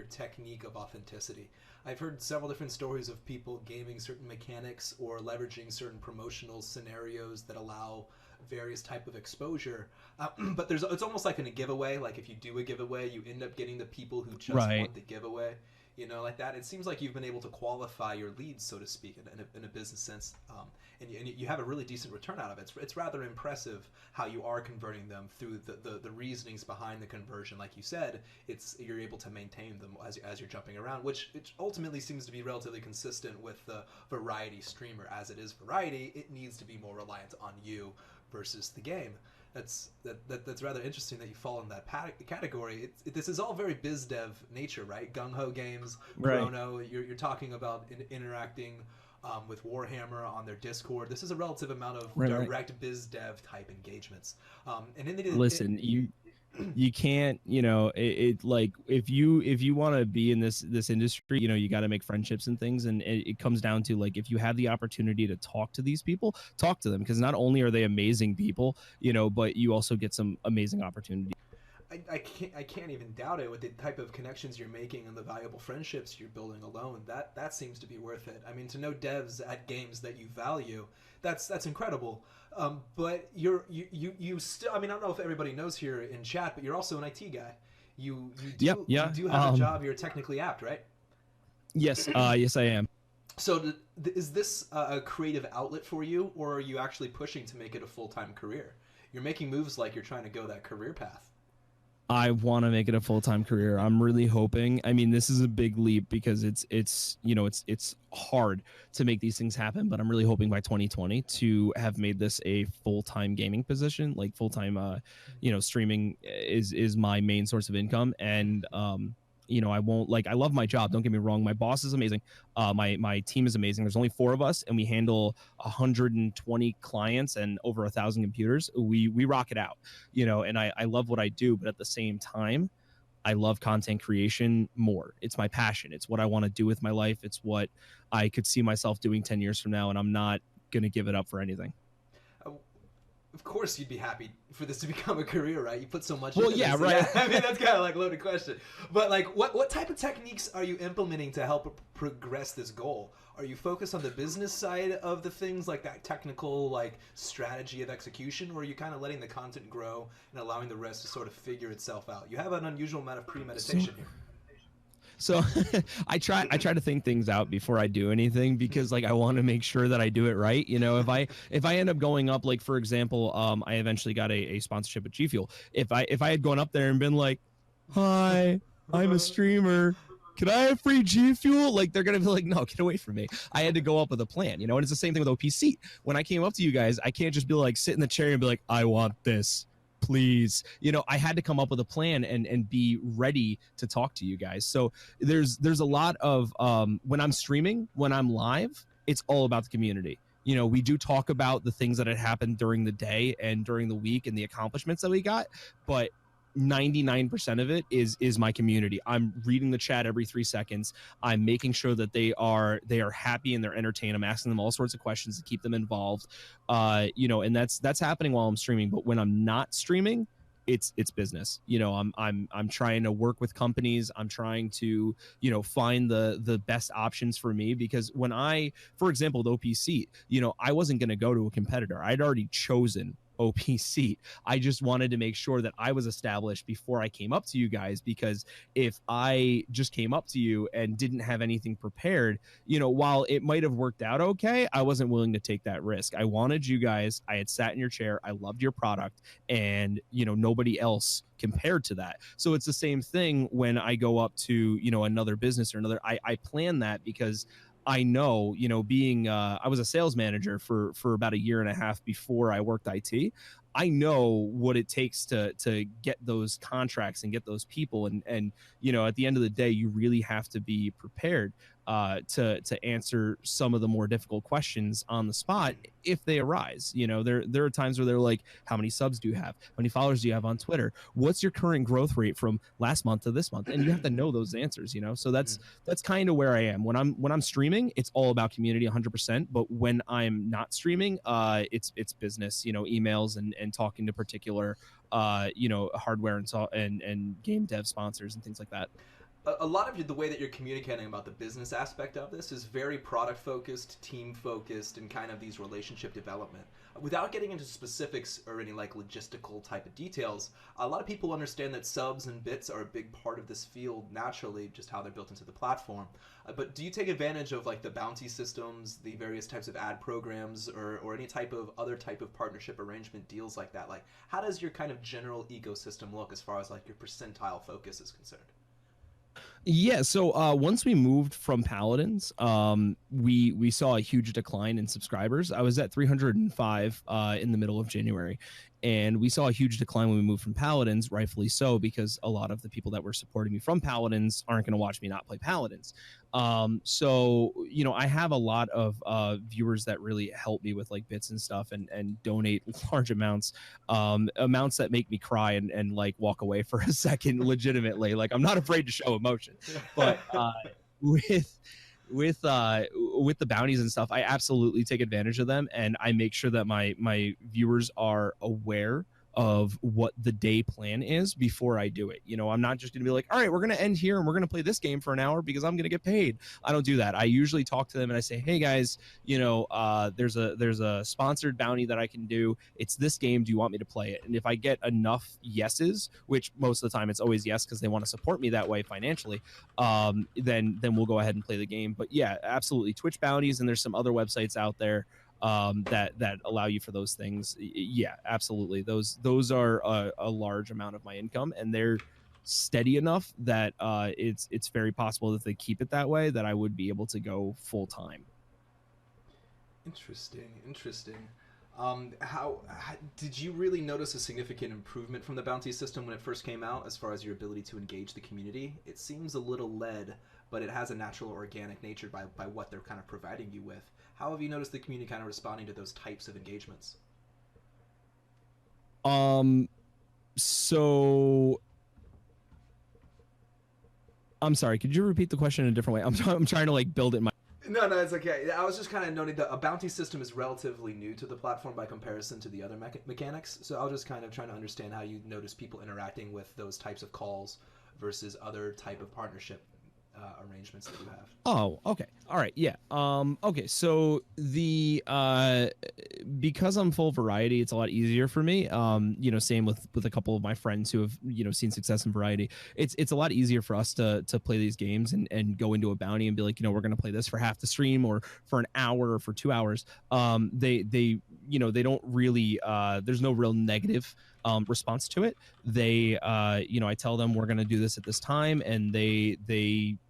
technique of authenticity. I've heard several different stories of people gaming certain mechanics or leveraging certain promotional scenarios that allow various type of exposure, but it's almost like in a giveaway. Like if you do a giveaway, you end up getting the people who just want the giveaway. You know, like that. It seems like you've been able to qualify your leads, so to speak, in a business sense, and you have a really decent return out of it. It's rather impressive how you are converting them through the reasonings behind the conversion. Like you said, you're able to maintain them as you're jumping around, which it ultimately seems to be relatively consistent with the variety streamer. As it is variety, it needs to be more reliant on you versus the game. That's rather interesting that you fall in that category. This is all very biz dev nature, right? Gung Ho Games, Crono. You're talking about interacting with Warhammer on their Discord. This is a relative amount of direct biz dev type engagements. And in the you can't, you know, it like if you want to be in this industry, you know, you got to make friendships and things, and it comes down to like, if you have the opportunity to talk to these people, talk to them, because not only are they amazing people, you know, but you also get some amazing opportunities. I can't even doubt it with the type of connections you're making and the valuable friendships you're building alone. That seems to be worth it. I mean, to know devs at games that you value, that's incredible. But you still, I mean, I don't know if everybody knows here in chat, but you're also an IT guy. You do have a job. You're technically apt, right? Yes, yes I am. So is this a creative outlet for you, or are you actually pushing to make it a full-time career? You're making moves like you're trying to go that career path. I want to make it a full-time career. I'm really hoping. I mean, this is a big leap because it's you know, it's hard to make these things happen, but I'm really hoping by 2020 to have made this a full-time gaming position, like full-time you know, streaming is my main source of income. And you know, I love my job, don't get me wrong. My boss is amazing. My team is amazing. There's only 4 of us, and we handle 120 clients and over 1,000 computers. We rock it out, you know, and I love what I do, but at the same time, I love content creation more. It's my passion. It's what I want to do with my life. It's what I could see myself doing 10 years from now, and I'm not going to give it up for anything. Of course you'd be happy for this to become a career, right? You put so much into this. Yeah, right. Yeah, I mean, that's kind of like a loaded question. But like, what type of techniques are you implementing to help progress this goal? Are you focused on the business side of the things, like that technical like strategy of execution, or are you kind of letting the content grow and allowing the rest to sort of figure itself out? You have an unusual amount of premeditation here. So I try to think things out before I do anything, because like I want to make sure that I do it right. You know, if I end up going up, like for example, I eventually got a sponsorship with G Fuel. If I had gone up there and been like, "Hi, I'm a streamer. Can I have free G Fuel?" Like they're gonna be like, "No, get away from me." I had to go up with a plan, you know. And it's the same thing with OPSEAT. When I came up to you guys, I can't just be like, sit in the chair and be like, "I want this, please." You know, I had to come up with a plan and be ready to talk to you guys. So there's a lot of when I'm streaming, when I'm live, it's all about the community. You know, we do talk about the things that had happened during the day and during the week and the accomplishments that we got, but 99% of it is my community. I'm reading the chat every 3 seconds. I'm making sure that they are happy and they're entertained. I'm asking them all sorts of questions to keep them involved. You know, and that's happening while I'm streaming. But when I'm not streaming, it's business. You know, I'm trying to work with companies. I'm trying to, you know, find the best options for me, because when for example, with OPSEAT, you know, I wasn't going to go to a competitor. I'd already chosen OPSEAT. I just wanted to make sure that I was established before I came up to you guys, because if I just came up to you and didn't have anything prepared, you know, while it might have worked out okay, I wasn't willing to take that risk. I wanted you guys. I had sat in your chair. I loved your product, and, you know, nobody else compared to that. So it's the same thing when I go up to, you know, another business or another. I plan that because I know, being I was a sales manager for about a year and a half before I worked IT. I know what it takes to get those contracts and get those people, and at the end of the day, you really have to be prepared to answer some of the more difficult questions on the spot if they arise. There are times where they're like, how many subs do you have? How many followers do you have on Twitter? What's your current growth rate from last month to this month? And you have to know those answers. So that's kind of where I am when I'm streaming. It's all about community 100%. But when I'm not streaming, it's business. Emails and talking to particular hardware and game dev sponsors and things like that. A lot of the way that you're communicating about the business aspect of this is very product focused, team focused, and kind of these relationship development. Without getting into specifics or any like logistical type of details, a lot of people understand that subs and bits are a big part of this field naturally, just how they're built into the platform. But do you take advantage of like the bounty systems, the various types of ad programs, or any type of other type of partnership arrangement deals like that? Like, how does your kind of general ecosystem look as far as like your percentile focus is concerned? Yeah, so once we moved from Paladins, we saw a huge decline in subscribers. I was at 305 in the middle of January, and we saw a huge decline when we moved from Paladins, rightfully so, because a lot of the people that were supporting me from Paladins aren't going to watch me not play Paladins. So I have a lot of viewers that really help me with like bits and stuff and donate large amounts, amounts that make me cry and like walk away for a second legitimately. Like, I'm not afraid to show emotion, but with the bounties and stuff, I absolutely take advantage of them, and I make sure that my viewers are aware of what the day plan is before I do it. I'm not just going to be like, all right, we're going to end here and we're going to play this game for an hour because I'm going to get paid. I don't do that. I usually talk to them and I say, hey guys, there's a sponsored bounty that I can do. It's this game. Do you want me to play it? And if I get enough yeses, which most of the time it's always yes, because they want to support me that way financially, then we'll go ahead and play the game. But yeah, absolutely. Twitch bounties, and there's some other websites out there that allow you for those things. Yeah, absolutely. Those are a large amount of my income, and they're steady enough that it's very possible that if they keep it that way, that I would be able to go full time. Interesting. How did you really notice a significant improvement from the bounty system when it first came out, as far as your ability to engage the community? It seems a little led, but it has a natural organic nature by what they're kind of providing you with. How have you noticed the community kind of responding to those types of engagements? So I'm sorry, could you repeat the question in a different way? I'm trying to like build it in my... No, it's okay. I was just kind of noting that a bounty system is relatively new to the platform by comparison to the other mechanics. So I was just kind of trying to understand how you notice people interacting with those types of calls versus other type of partnership arrangements that you have. Oh, okay. All right. Yeah. Okay. So the because I'm full variety, it's a lot easier for me. Same with a couple of my friends who have seen success in variety. It's a lot easier for us to play these games and go into a bounty and be like, we're gonna play this for half the stream or for an hour or for 2 hours. They don't really there's no real negative response to it. They I tell them we're going to do this at this time, and they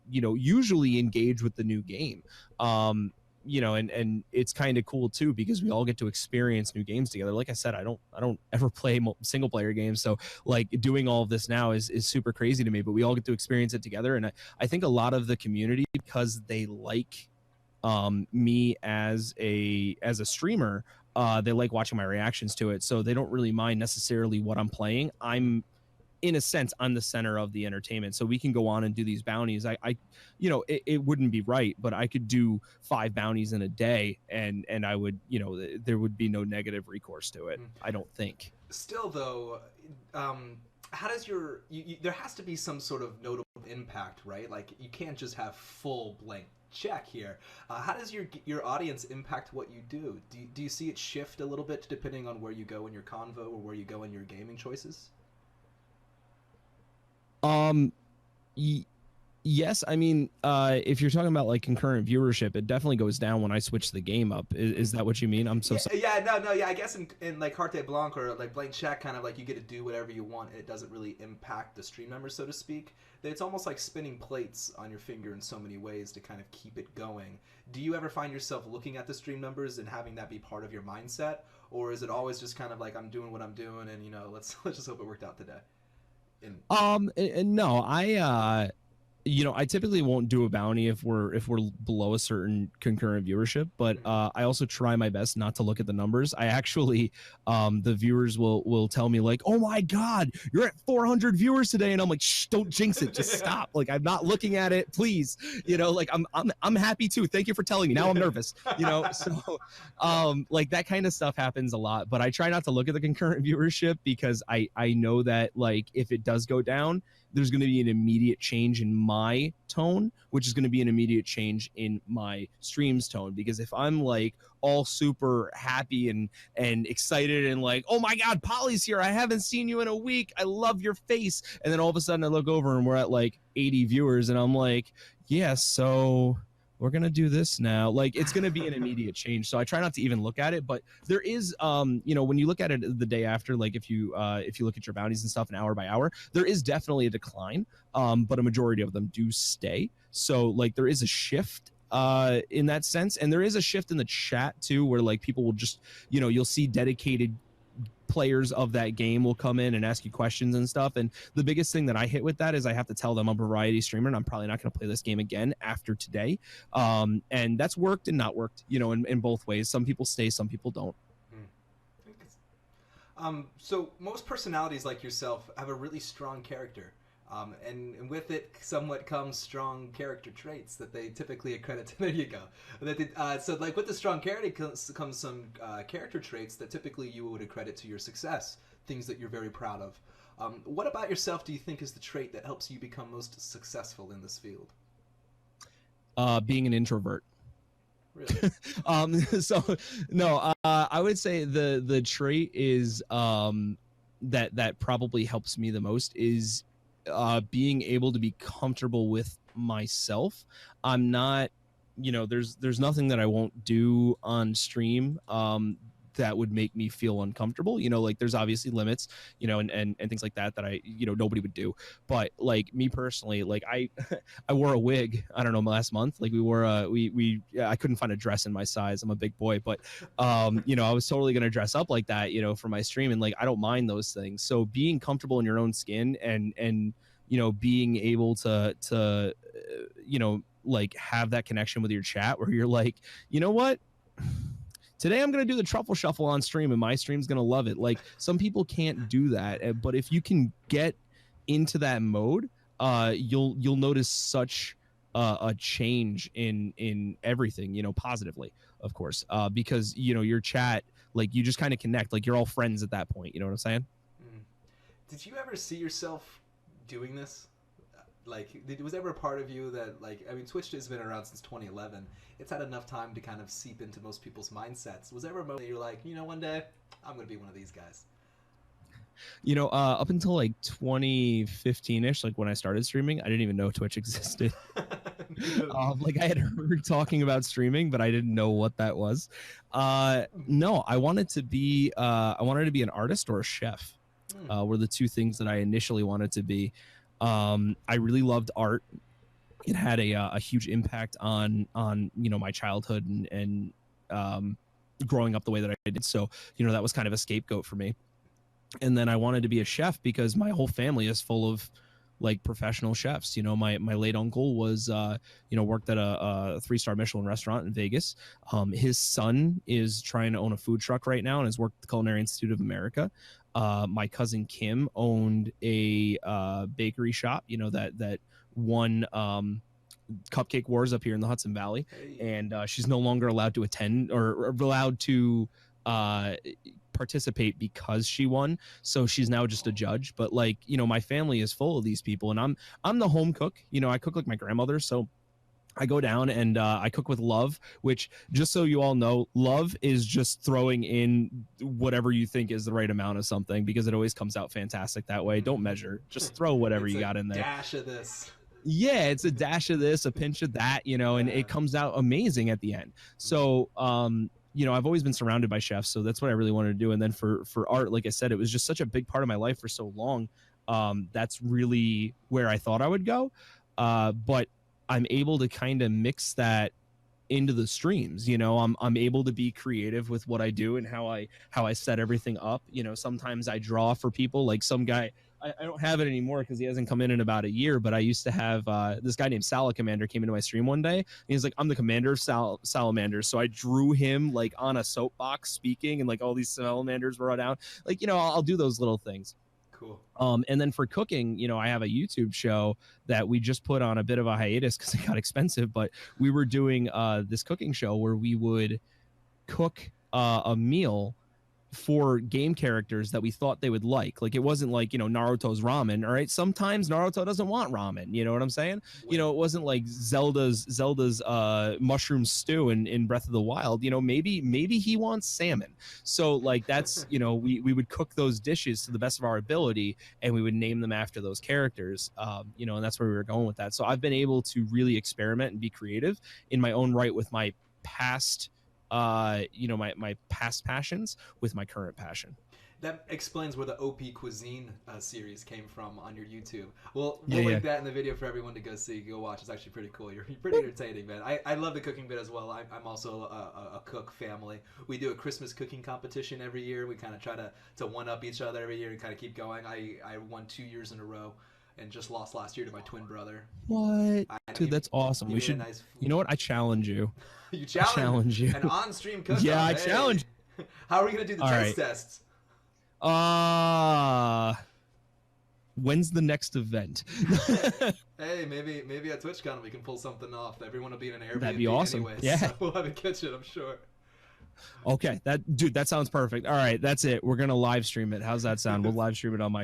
usually engage with the new game. And it's kind of cool too, because we all get to experience new games together. Like I said, I don't ever play single player games, so like doing all of this now is super crazy to me, but we all get to experience it together. And I think a lot of the community, because they like me as a streamer, they like watching my reactions to it, so they don't really mind necessarily what I'm playing. In a sense, I'm the center of the entertainment, so we can go on and do these bounties. It wouldn't be right, but I could do 5 bounties in a day, and I would, there would be no negative recourse to it. I don't think. Still, though, how does there has to be some sort of notable impact, right? Like, you can't just have full blank check here. How does your audience impact what you do? Do you see it shift a little bit depending on where you go in your convo or where you go in your gaming choices? Yes, I mean, if you're talking about like concurrent viewership, it definitely goes down when I switch the game up. Is that what you mean? I'm so sorry. Yeah, no, yeah. I guess in like Carte Blanc or like Blank Check, kind of like you get to do whatever you want. It doesn't really impact the stream numbers, so to speak. It's almost like spinning plates on your finger in so many ways to kind of keep it going. Do you ever find yourself looking at the stream numbers and having that be part of your mindset, or is it always just kind of like I'm doing what I'm doing, and let's just hope it worked out today? No, I typically won't do a bounty if we're below a certain concurrent viewership, but I also try my best not to look at the numbers. I actually, the viewers will tell me like, "Oh my God, you're at 400 viewers today," and I'm like, "Shh, don't jinx it, just stop." Like I'm not looking at it, please. Like I'm happy too. Thank you for telling me. Now I'm nervous. So like that kind of stuff happens a lot, but I try not to look at the concurrent viewership because I know that like if it does go down, there's going to be an immediate change in my tone, which is going to be an immediate change in my stream's tone. Because if I'm like all super happy and excited and like, "Oh my God, Polly's here. I haven't seen you in a week. I love your face." And then all of a sudden I look over and we're at like 80 viewers and I'm like, "Yeah, so we're going to do this now." Like it's going to be an immediate change. So I try not to even look at it, but there is, when you look at it the day after, like if you look at your bounties and stuff an hour by hour, there is definitely a decline. But a majority of them do stay. So like there is a shift in that sense. And there is a shift in the chat too, where like people will just, you'll see dedicated players of that game will come in and ask you questions and stuff. And the biggest thing that I hit with that is I have to tell them I'm a variety streamer and I'm probably not going to play this game again after today. And that's worked and not worked, in both ways. Some people stay, some people don't. So most personalities like yourself have a really strong character. And with it somewhat comes strong character traits that they typically accredit to. There you go. So like with the strong character comes some character traits that typically you would accredit to your success, things that you're very proud of. What about yourself do you think is the trait that helps you become most successful in this field? Being an introvert. Really? So no, I would say the trait is that probably helps me the most is being able to be comfortable with myself. I'm not, there's nothing that I won't do on stream that would make me feel uncomfortable. Like there's obviously limits, and things like that I, nobody would do. But like me personally, like I wore a wig, I don't know, last month. Like we wore I couldn't find a dress in my size. I'm a big boy, but I was totally going to dress up like that, for my stream. And like, I don't mind those things. So being comfortable in your own skin and being able to like have that connection with your chat where you're like, you know what? Today I'm going to do the truffle shuffle on stream and my stream's going to love it. Like some people can't do that, but if you can get into that mode, you'll notice such a change in everything, positively, of course, because, your chat, like you just kind of connect, like you're all friends at that point. You know what I'm saying? Did you ever see yourself doing this? Like, was ever a part of you that, like, I mean, Twitch has been around since 2011. It's had enough time to kind of seep into most people's mindsets. Was there ever a moment that you're like, one day I'm going to be one of these guys? Up until like 2015-ish, like when I started streaming, I didn't even know Twitch existed. Like I had heard talking about streaming, but I didn't know what that was. No, I wanted to be an artist or a chef. Were the two things that I initially wanted to be. I really loved art. It had a huge impact on my childhood and growing up the way that I did. So that was kind of a scapegoat for me. And then I wanted to be a chef because my whole family is full of like professional chefs. My late uncle was worked at a 3-star Michelin restaurant in Vegas. His son is trying to own a food truck right now and has worked at the Culinary Institute of America. My cousin Kim owned a bakery shop, that won Cupcake Wars up here in the Hudson Valley. And she's no longer allowed to attend or allowed to participate because she won. So she's now just a judge. But like, my family is full of these people and I'm the home cook. I cook like my grandmother. So I go down and I cook with love, which, just so you all know, love is just throwing in whatever you think is the right amount of something because it always comes out fantastic that way. Don't measure, just throw whatever you got in there. Dash of this. Yeah, it's a dash of this, a pinch of that, you know, and it comes out amazing at the end. So, you know, I've always been surrounded by chefs, so that's what I really wanted to do. And then for art, like I said, it was just such a big part of my life for so long. That's really where I thought I would go. But I'm able to kind of mix that into the streams. You know, I'm able to be creative with what I do and how I set everything up. You know, sometimes I draw for people, like some guy. I don't have it anymore because he hasn't come in about a year, but I used to have this guy named Salacommander came into my stream one day. And he's like, I'm the commander of salamanders. So I drew him like on a soapbox speaking, and like all these salamanders were down. Like, you know, I'll do those little things. Cool. And then for cooking, you know, I have a YouTube show that we just put on a bit of a hiatus because it got expensive, but we were doing this cooking show where we would cook a meal for game characters that we thought they would like. Like, it wasn't like, you know, Naruto's ramen. All right, sometimes Naruto doesn't want ramen, you know what I'm saying? You know, it wasn't like Zelda's mushroom stew in Breath of the Wild. You know, maybe he wants salmon. So like, that's, you know, we would cook those dishes to the best of our ability, and we would name them after those characters. You know, and that's where we were going with that. So I've been able to really experiment and be creative in my own right with my past you know, my past passions with my current passion. That explains where the OP Cuisine series came from on your YouTube. We'll link that in the video for everyone to go see, go watch. It's actually pretty cool. You're pretty entertaining, man. I love the cooking bit as well. I'm also a cook family. We do a Christmas cooking competition every year. We kind of try to one-up each other every year and kind of keep going. I won 2 years in a row and just lost last year to my twin brother. What? Dude, that's awesome. We should, you know what? I challenge you. You challenge you. An on-stream cook. Yeah, I challenge. How are we going to do the taste tests? When's the next event? Hey, maybe at TwitchCon we can pull something off. Everyone will be in an Airbnb. That'd be awesome. Anyways, yeah. So we'll have a kitchen, I'm sure. Okay, that sounds perfect. All right, that's it. We're going to live stream it. How's that sound? We'll live stream it on my...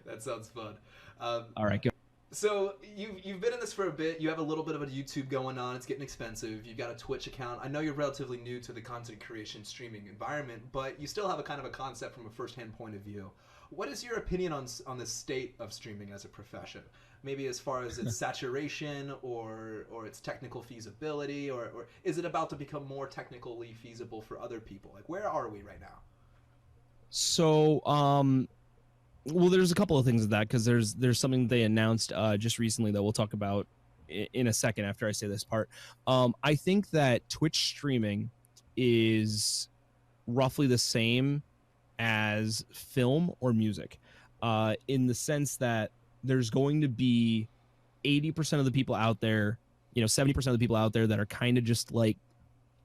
That sounds fun. All right, go. So you've been in this for a bit. You have a little bit of a YouTube going on. It's getting expensive. You've got a Twitch account. I know you're relatively new to the content creation streaming environment, but you still have a kind of a concept from a first-hand point of view. What is your opinion on the state of streaming as a profession? Maybe as far as its saturation or its technical feasibility, or is it about to become more technically feasible for other people? Like, where are we right now? So, well, there's a couple of things with that, because there's something they announced just recently that we'll talk about in a second after I say this part. I think that Twitch streaming is roughly the same as film or music, in the sense that there's going to be 80% of the people out there, you know, 70% of the people out there that are kind of just like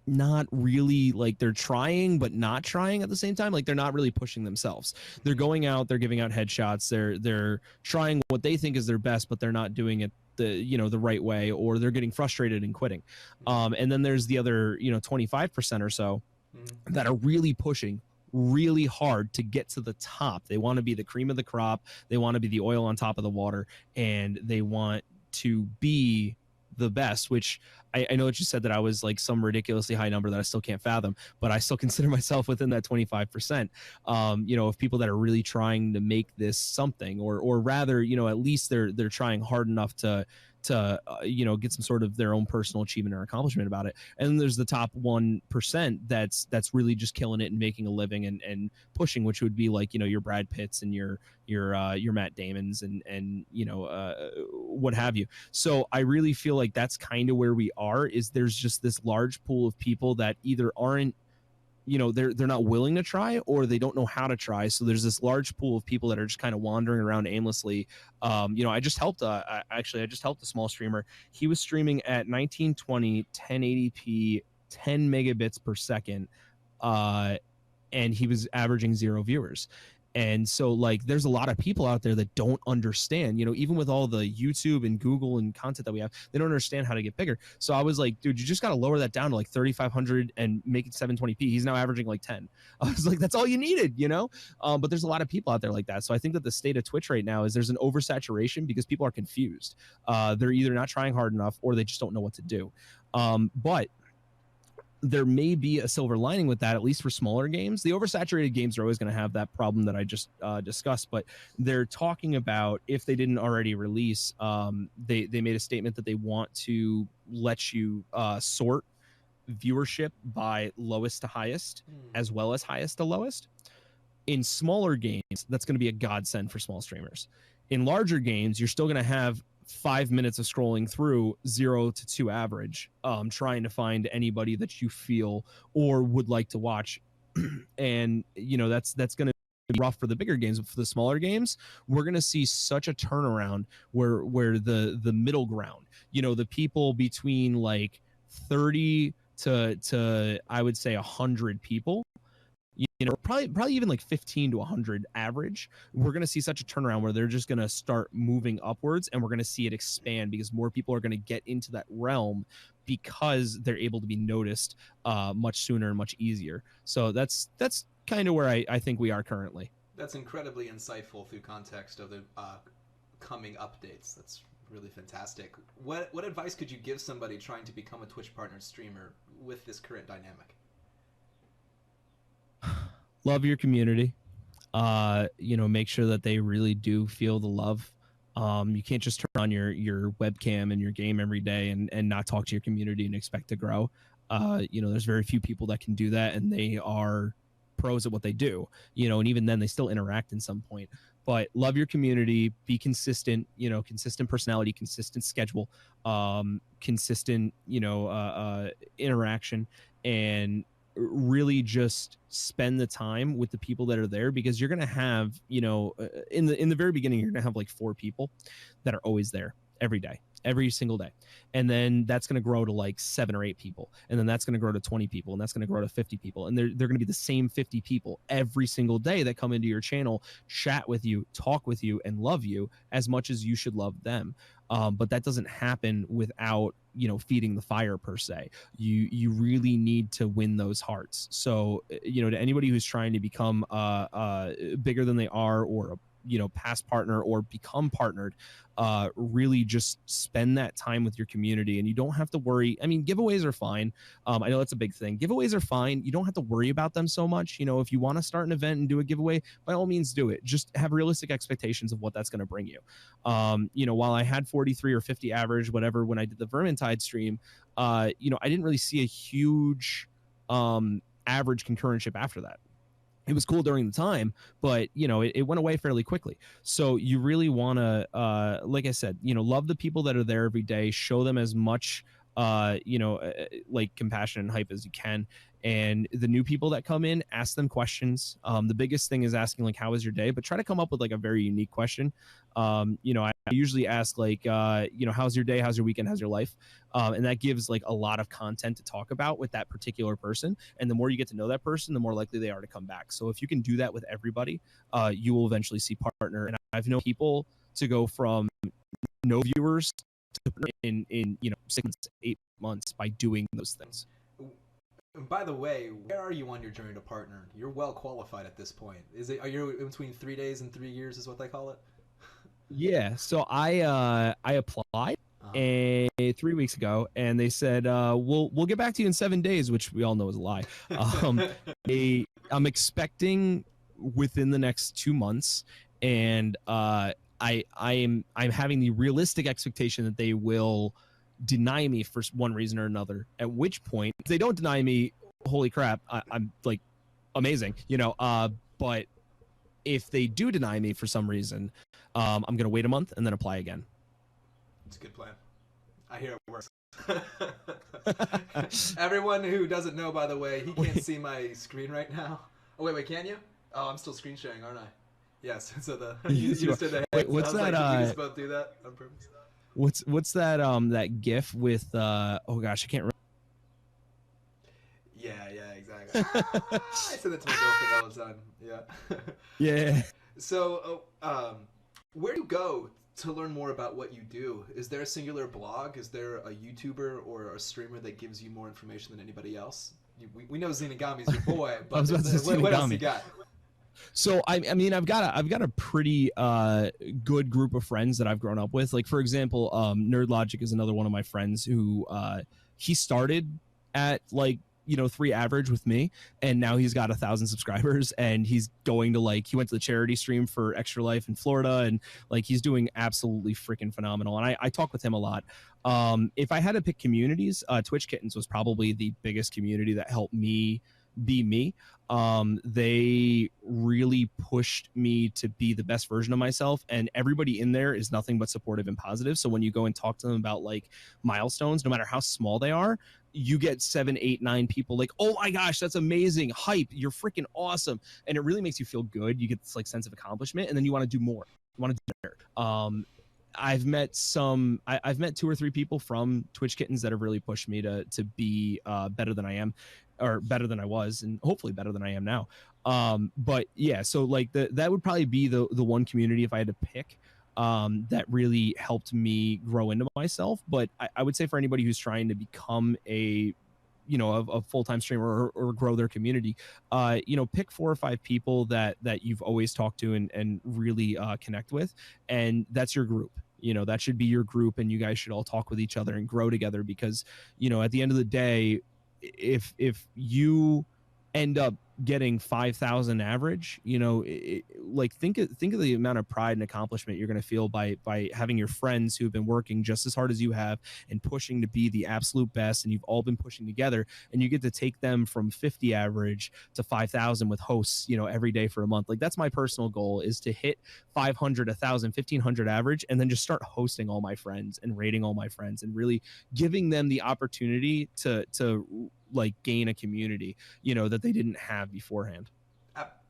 not really, like, they're trying but not trying at the same time. Like, they're not really pushing themselves. They're going out, they're giving out headshots, they're trying what they think is their best, but they're not doing it the right way, or they're getting frustrated and quitting. And then there's the other, 25% or so that are really pushing really hard to get to the top. They want to be the cream of the crop, they want to be the oil on top of the water, and they want to be the best, which I know that you said that I was like some ridiculously high number that I still can't fathom, but I still consider myself within that 25%, of people that are really trying to make this something, or rather, at least they're trying hard enough to get some sort of their own personal achievement or accomplishment about it. And then there's the top 1% that's really just killing it and making a living and pushing, which would be like, your Brad Pitts and your Matt Damons and what have you. So I really feel like that's kind of where we are, is there's just this large pool of people that either aren't, they're not willing to try, or they don't know how to try. So there's this large pool of people that are just kind of wandering around aimlessly. I just helped a small streamer. He was streaming at 1920 1080p 10 megabits per second, and he was averaging 0 viewers. And so, like, there's a lot of people out there that don't understand, even with all the YouTube and Google and content that we have, they don't understand how to get bigger. So I was like, dude, you just got to lower that down to like 3,500 and make it 720p. He's now averaging like 10. I was like, that's all you needed, but there's a lot of people out there like that. So I think that the state of Twitch right now is there's an oversaturation because people are confused. They're either not trying hard enough or they just don't know what to do. But there may be a silver lining with that, at least for smaller games. The oversaturated games are always going to have that problem that I just discussed, but they're talking about, if they didn't already release, they made a statement that they want to let you sort viewership by lowest to highest, as well as highest to lowest. In smaller games, that's going to be a godsend for small streamers. In larger games, you're still going to have 5 minutes of scrolling through 0 to 2 average, trying to find anybody that you feel or would like to watch. And that's going to be rough for the bigger games. But for the smaller games, we're going to see such a turnaround where the middle ground, the people between like 30 to I would say 100 people, probably even like 15 to 100 average, we're going to see such a turnaround where they're just going to start moving upwards, and we're going to see it expand because more people are going to get into that realm because they're able to be noticed much sooner and much easier. So that's kind of where I think we are currently. That's incredibly insightful through context of the coming updates. That's really fantastic. What advice could you give somebody trying to become a Twitch partner streamer with this current dynamic? Love your community. Make sure that they really do feel the love. You can't just turn on your webcam and your game every day and not talk to your community and expect to grow. There's very few people that can do that, and they are pros at what they do. And even then, they still interact in some point. But love your community, be consistent. Consistent personality, consistent schedule, consistent interaction, and really just spend the time with the people that are there, because you're going to have, in the very beginning, you're going to have like 4 people that are always there every day, every single day. And then that's going to grow to like 7 or 8 people. And then that's going to grow to 20 people. And that's going to grow to 50 people. And they're going to be the same 50 people every single day that come into your channel, chat with you, talk with you, and love you as much as you should love them. But that doesn't happen without, feeding the fire per se. You really need to win those hearts. So, to anybody who's trying to become bigger than they are, or past partner or become partnered, really just spend that time with your community. And you don't have to worry. I mean, giveaways are fine. I know that's a big thing. Giveaways are fine. You don't have to worry about them so much. If you want to start an event and do a giveaway, by all means do it. Just have realistic expectations of what that's going to bring you. While I had 43 or 50 average, whatever, when I did the Vermintide stream, I didn't really see a huge average concurrentship after that. It was cool during the time, but it went away fairly quickly. So you really want to, like I said, love the people that are there every day. Show them as much, like compassion and hype as you can. And the new people that come in, ask them questions. The biggest thing is asking like, "How was your day?" But try to come up with like a very unique question. I usually ask like, "How's your day? How's your weekend? How's your life?" And that gives like a lot of content to talk about with that particular person. And the more you get to know that person, the more likely they are to come back. So if you can do that with everybody, you will eventually see partner. And I've known people to go from no viewers to in 6 to 8 months by doing those things. By the way, where are you on your journey to partner? You're well qualified at this point. Are you in between 3 days and 3 years is what they call it? Yeah, so I applied 3 weeks ago, and they said we'll get back to you in 7 days, which we all know is a lie. I'm expecting within the next 2 months, and I'm having the realistic expectation that they will deny me for one reason or another, at which point, if they don't deny me, holy crap, I'm like amazing, but if they do deny me for some reason, I'm gonna wait a month and then apply again. It's a good plan. I hear it works. Everyone who doesn't know, by the way, he can't see my screen right now. Oh wait, can you? Oh, I'm still screen sharing, aren't I? Yes. So you just did the head. Wait, what's that? Like, did we just both do that on purpose? What's that that GIF with oh gosh, I can't remember. Yeah, exactly. I said that to my girlfriend all the time. Yeah. Yeah. So, where do you go to learn more about what you do? Is there a singular blog? Is there a YouTuber or a streamer that gives you more information than anybody else? We know Zenigami's your boy, but what else you got? So I mean I've got a pretty good group of friends that I've grown up with. Like for example, Nerd Logic is another one of my friends who he started at like 3 average with me, and now he's got 1,000 subscribers, and he's going to he went to the charity stream for Extra Life in Florida, and he's doing absolutely freaking phenomenal. And I talk with him a lot. If I had to pick communities, Twitch Kittens was probably the biggest community that helped me be me. They really pushed me to be the best version of myself, and everybody in there is nothing but supportive and positive. So when you go and talk to them about milestones, no matter how small they are, you get 7, 8, 9 people oh my gosh, that's amazing, hype, you're freaking awesome. And it really makes you feel good. You get this sense of accomplishment, and then you want to do more, you want to do better. I've met 2 or 3 people from Twitch Kittens that have really pushed me to be better than I am, or better than I was, and hopefully better than I am now. But yeah, so that would probably be the one community, if I had to pick, that really helped me grow into myself. But I would say for anybody who's trying to become a full-time streamer or grow their community, pick 4 or 5 people that you've always talked to and really connect with, and that's your group. That should be your group, and you guys should all talk with each other and grow together, because at the end of the day, if you end up getting 5,000 average, think of the amount of pride and accomplishment you're going to feel by having your friends who've been working just as hard as you have and pushing to be the absolute best, and you've all been pushing together, and you get to take them from 50 average to 5,000 with hosts, every day for a month. That's my personal goal, is to hit 500, 1,000, 1,500 average, and then just start hosting all my friends and rating all my friends, and really giving them the opportunity to gain a community, that they didn't have beforehand.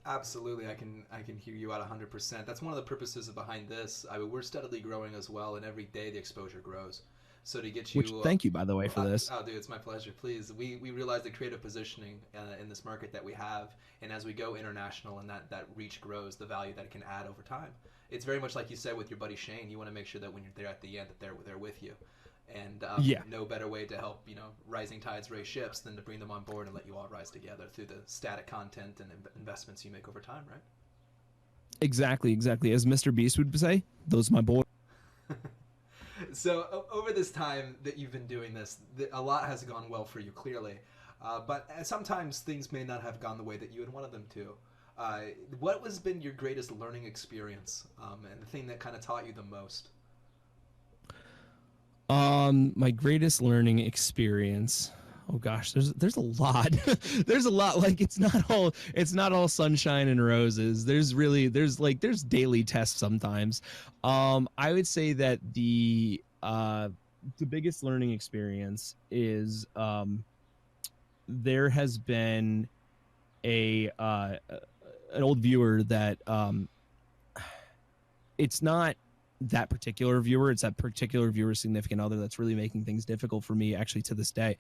Absolutely, I can hear you at 100%. That's one of the purposes behind this. We're steadily growing as well, and every day the exposure grows. So to get you, thank you, by the way, for this. Oh, dude, it's my pleasure. Please, we realize the creative positioning in this market that we have, and as we go international and that reach grows, the value that it can add over time. It's very much like you said with your buddy Shane. You want to make sure that when you're there at the end, that they're with you. And no better way to help rising tides raise ships than to bring them on board and let you all rise together through the static content and investments you make over time, right? Exactly. As Mr. Beast would say, those my boy. So over this time that you've been doing this, a lot has gone well for you, clearly. But sometimes things may not have gone the way that you had wanted them to. What has been your greatest learning experience, and the thing that kind of taught you the most? My greatest learning experience. Oh gosh, there's a lot. There's a lot. It's not all sunshine and roses. There's daily tests sometimes. I would say that the biggest learning experience is there has been an old viewer that it's not that particular viewer, it's that particular viewer's significant other that's really making things difficult for me, actually, to this day.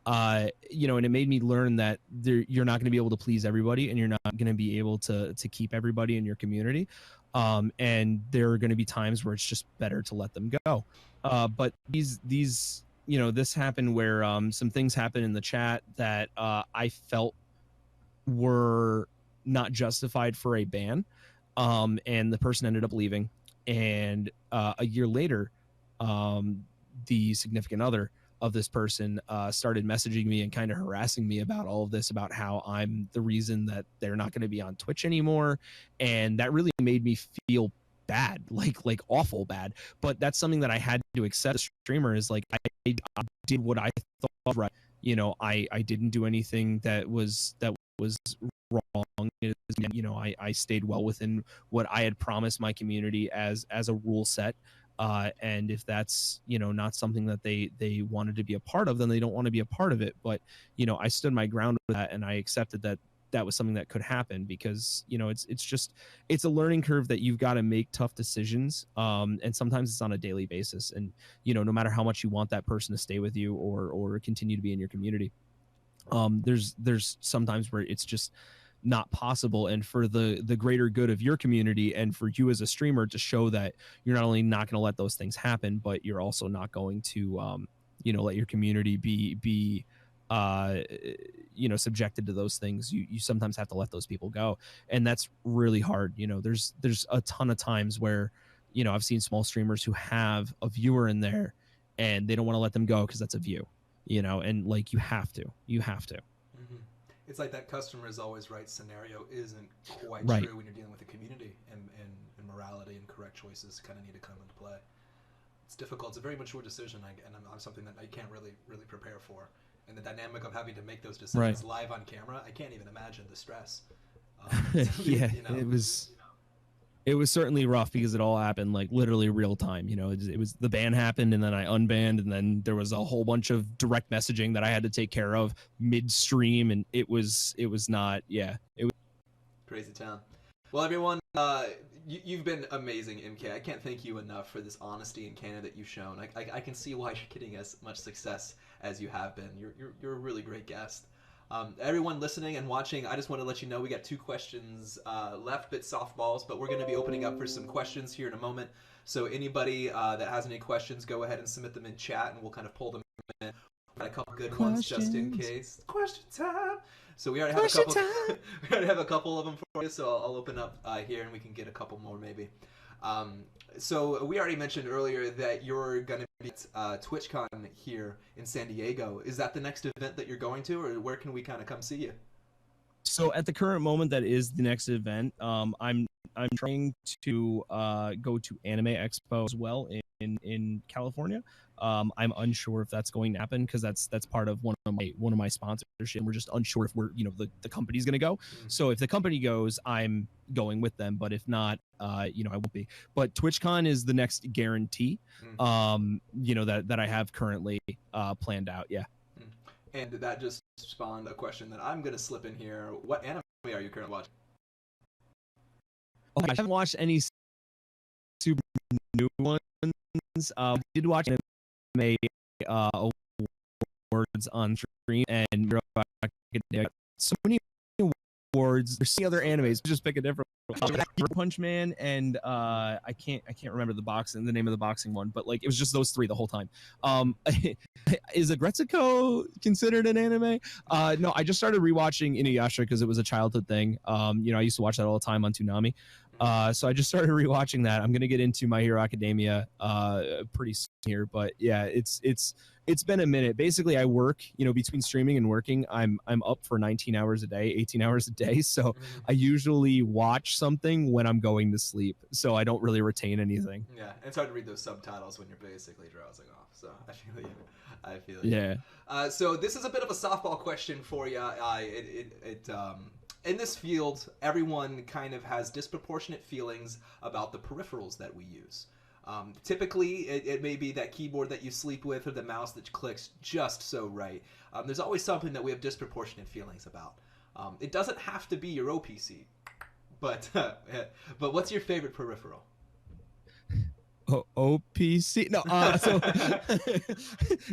And it made me learn that you're not going to be able to please everybody, and you're not going to be able to keep everybody in your community. And there are going to be times where it's just better to let them go. But this happened where some things happened in the chat that I felt were not justified for a ban, and the person ended up leaving. And a year later, the significant other of this person started messaging me and kind of harassing me about all of this, about how I'm the reason that they're not going to be on Twitch anymore. And that really made me feel bad, like awful bad. But that's something that I had to accept. As a streamer is I did what I thought right. I didn't do anything that was wrong. I stayed well within what I had promised my community as a rule set. And if that's, not something that they wanted to be a part of, then they don't want to be a part of it. But, I stood my ground with that, and I accepted that was something that could happen, because, it's a learning curve that you've got to make tough decisions. And sometimes it's on a daily basis. And, no matter how much you want that person to stay with you or continue to be in your community, there's sometimes where it's just not possible. And for the greater good of your community, and for you as a streamer to show that you're not only not going to let those things happen, but you're also not going to let your community be subjected to those things, you sometimes have to let those people go. And that's really hard. There's a ton of times where I've seen small streamers who have a viewer in there, and they don't want to let them go because that's a view, and you have to. It's like that customer is always right scenario isn't quite Right. true when you're dealing with the community, and morality and correct choices kind of need to come into play. It's difficult. It's a very mature decision, and I'm something that I can't really prepare for. And the dynamic of having to make those decisions live on camera, I can't even imagine the stress. Yeah, you know, it was certainly rough because it all happened like literally real time. You know, it was the ban happened and then I unbanned, and then there was a whole bunch of direct messaging that I had to take care of midstream, and it was not. Yeah, it was crazy town. Well, everyone, you've been amazing, MK. I can't thank you enough for this honesty and candor that you've shown. I can see why you're getting as much success as you have been. You're a really great guest. Everyone listening and watching, I just want to let you know we got 2 questions left, bit softballs, but we're going to be opening up for some questions here in a moment. So anybody that has any questions, go ahead and submit them in chat, and we'll kind of pull them in. Got a couple good ones just in case. Question time. So we already have a couple. We already have a couple of them for you. So I'll open up here, and we can get a couple more maybe. So we already mentioned earlier that you're going to be at TwitchCon here in San Diego. Is that the next event that you're going to, or where can we kind of come see you? So at the current moment, that is the next event. I'm trying to go to Anime Expo as well in California. I'm unsure if that's going to happen because that's part of one of my sponsorship. We're just unsure if the company's going to go. So if the company goes, I'm going with them. But if not, I won't be. But TwitchCon is the next guarantee. That I have currently planned out. Yeah. And that just spawned a question that I'm going to slip in here. What anime are you currently watching? I haven't watched any super new ones. I did watch anime awards on stream, and so many awards. There's other animes. Just pick a different one. Punch Man, and I can't remember the name of the boxing one, but like it was just those 3 the whole time. Is Agretsuko considered an anime? No, I just started rewatching Inuyasha because it was a childhood thing. I used to watch that all the time on Toonami. So I just started rewatching that. I'm gonna get into My Hero Academia pretty soon here, but yeah, it's been a minute. Basically, I work, between streaming and working, I'm up for 19 hours a day, 18 hours a day. So I usually watch something when I'm going to sleep, so I don't really retain anything. Yeah, and it's hard to read those subtitles when you're basically drowsing off. So I feel you. Yeah. So this is a bit of a softball question for you. In this field, everyone kind of has disproportionate feelings about the peripherals that we use. Typically, it may be that keyboard that you sleep with or the mouse that clicks just so right. There's always something that we have disproportionate feelings about. It doesn't have to be your OPC, but what's your favorite peripheral? OPC? No. So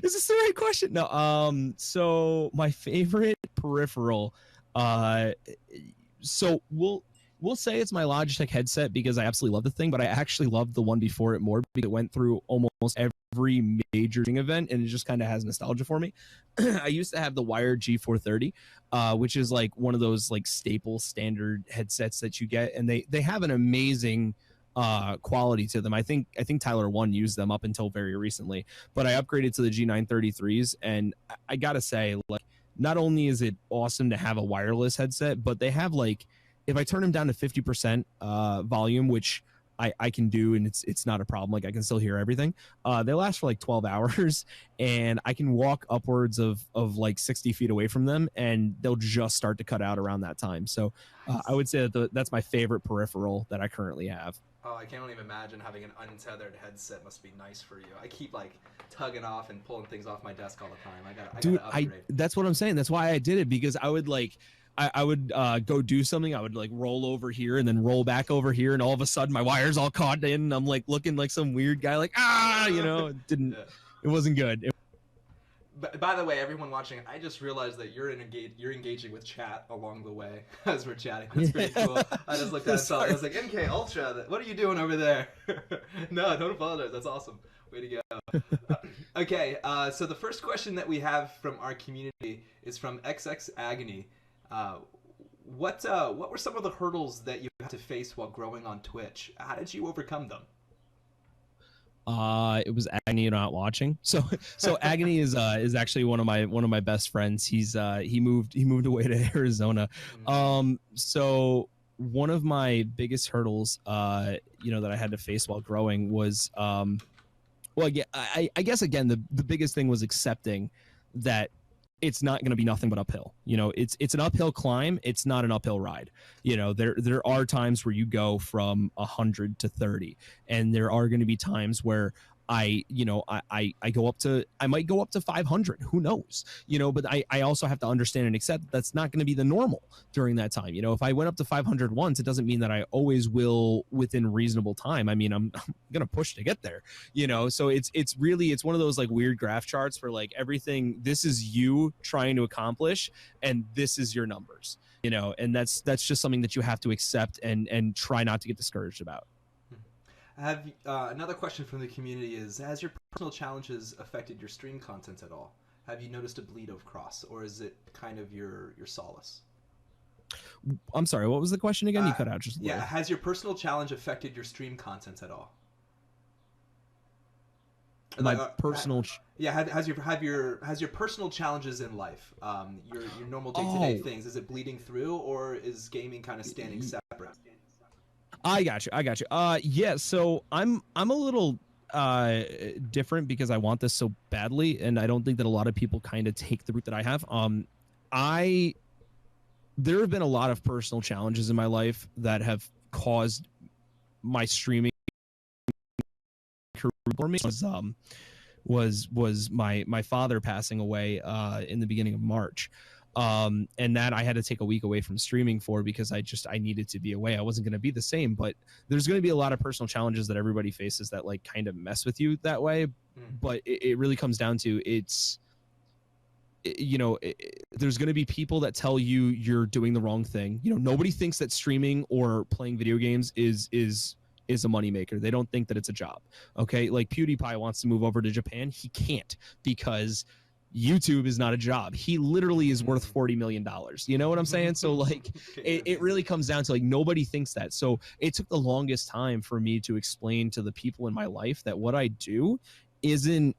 is this the right question? No. So my favorite peripheral. So we'll say it's my Logitech headset because I absolutely love the thing, but I actually loved the one before it more because it went through almost every major event, and it just kind of has nostalgia for me. I used to have the wired G430, which is like one of those like staple standard headsets that you get, and they have an amazing quality to them. I think Tyler 1 used them up until very recently, but I upgraded to the G933s, and I gotta say, like, not only is it awesome to have a wireless headset, but they have like, if I turn them down to 50% volume, which I can do, and it's not a problem. Like I can still hear everything. They last for like 12 hours, and I can walk upwards of like 60 feet away from them, and they'll just start to cut out around that time. So I would say that that's my favorite peripheral that I currently have. Oh, I can't even imagine having an untethered headset. Must be nice for you. I keep like tugging off and pulling things off my desk all the time. I gotta upgrade. That's what I'm saying. That's why I did it, because I would like, I would go do something. I would like roll over here and then roll back over here, and all of a sudden my wire's all caught in, and I'm like looking like some weird guy, like it wasn't good. By the way, everyone watching, I just realized that you're engaging with chat along the way as we're chatting. That's pretty cool. I just looked at it, I was like, MKUltra, what are you doing over there? No, don't apologize. That's awesome. Way to go. Okay, so the first question that we have from our community is from XX Agony. What were some of the hurdles that you had to face while growing on Twitch? How did you overcome them? It was Agony not watching. So Agony is actually one of my best friends. He moved away to Arizona. So one of my biggest hurdles, that I had to face while growing was, well, yeah, I guess again the biggest thing was accepting that it's not going to be nothing but uphill. It's an uphill climb. It's not an uphill ride. There are times where you go from 100 to 30, and there are going to be times where I might go up to 500. Who knows? But I also have to understand and accept that that's not going to be the normal during that time. If I went up to 500 once, it doesn't mean that I always will within reasonable time. I mean, I'm going to push to get there, so it's one of those like weird graph charts where like everything, this is you trying to accomplish and this is your numbers, and that's just something that you have to accept and try not to get discouraged about. Another question from the community is, has your personal challenges affected your stream content at all? Have you noticed a bleed of cross, or is it kind of your solace? I'm sorry, what was the question again? You cut out just a little. Yeah, has your personal challenge affected your stream content at all? My personal has your personal challenges in life, your normal day-to-day things, is it bleeding through, or is gaming kind of standing separate? I got you. Yeah. So I'm a little different because I want this so badly, and I don't think that a lot of people kind of take the route that I have. There have been a lot of personal challenges in my life that have caused my streaming career for me. Was my father passing away in the beginning of March. And that I had to take a week away from streaming for because I needed to be away. I wasn't going to be the same, but there's going to be a lot of personal challenges that everybody faces that like kind of mess with you that way. But it really comes down to there's going to be people that tell you you're doing the wrong thing. Nobody thinks that streaming or playing video games is a moneymaker. They don't think that it's a job. Okay. Like PewDiePie wants to move over to Japan. He can't because YouTube is not a job. He literally is worth $40 million. You know what I'm saying? So like it really comes down to like nobody thinks that. So it took the longest time for me to explain to the people in my life that what I do isn't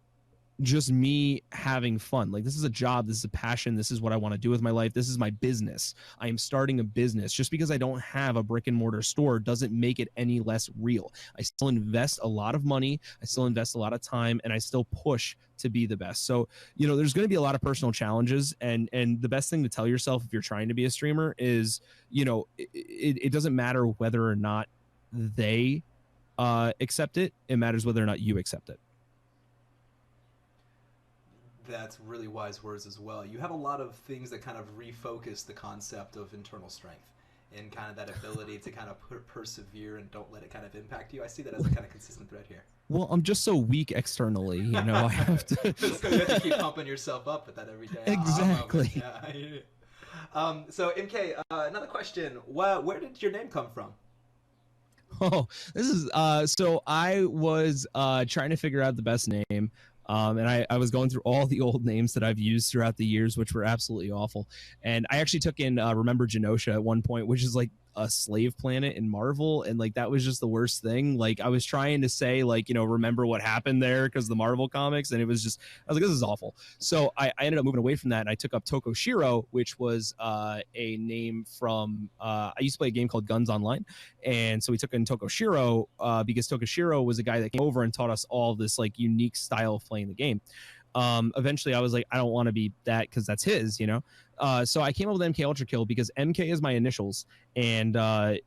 just me having fun. Like this is a job, this is a passion, this is what I want to do with my life, this is my business. I am starting a business. Just because I don't have a brick and mortar store doesn't make it any less real. I still invest a lot of money, I still invest a lot of time, and I still push to be the best. So there's going to be a lot of personal challenges, and the best thing to tell yourself if you're trying to be a streamer is it doesn't matter whether or not they accept it. It matters whether or not you accept it. That's really wise words as well. You have a lot of things that kind of refocus the concept of internal strength and kind of that ability to kind of persevere and don't let it kind of impact you. I see that as a kind of consistent thread here. Well, I'm just so weak externally, I have to. So you have to keep pumping yourself up with that every day. Exactly. So MK, another question. Where did your name come from? Oh, this is so I was trying to figure out the best name. And I was going through all the old names that I've used throughout the years, which were absolutely awful. And I actually took in Remember Genosha at one point, which is like a slave planet in Marvel, and like that was just the worst thing. Like I was trying to say like remember what happened there because the Marvel comics, and it was just I was like, this is awful. So I ended up moving away from that, and I took up Tokoshiro, which was a name from I used to play a game called Guns Online, and so we took in Tokoshiro because Tokoshiro was a guy that came over and taught us all this like unique style of playing the game. Eventually I was like, I don't want to be that because that's his, so I came up with MKUltraKill because MK is my initials, and I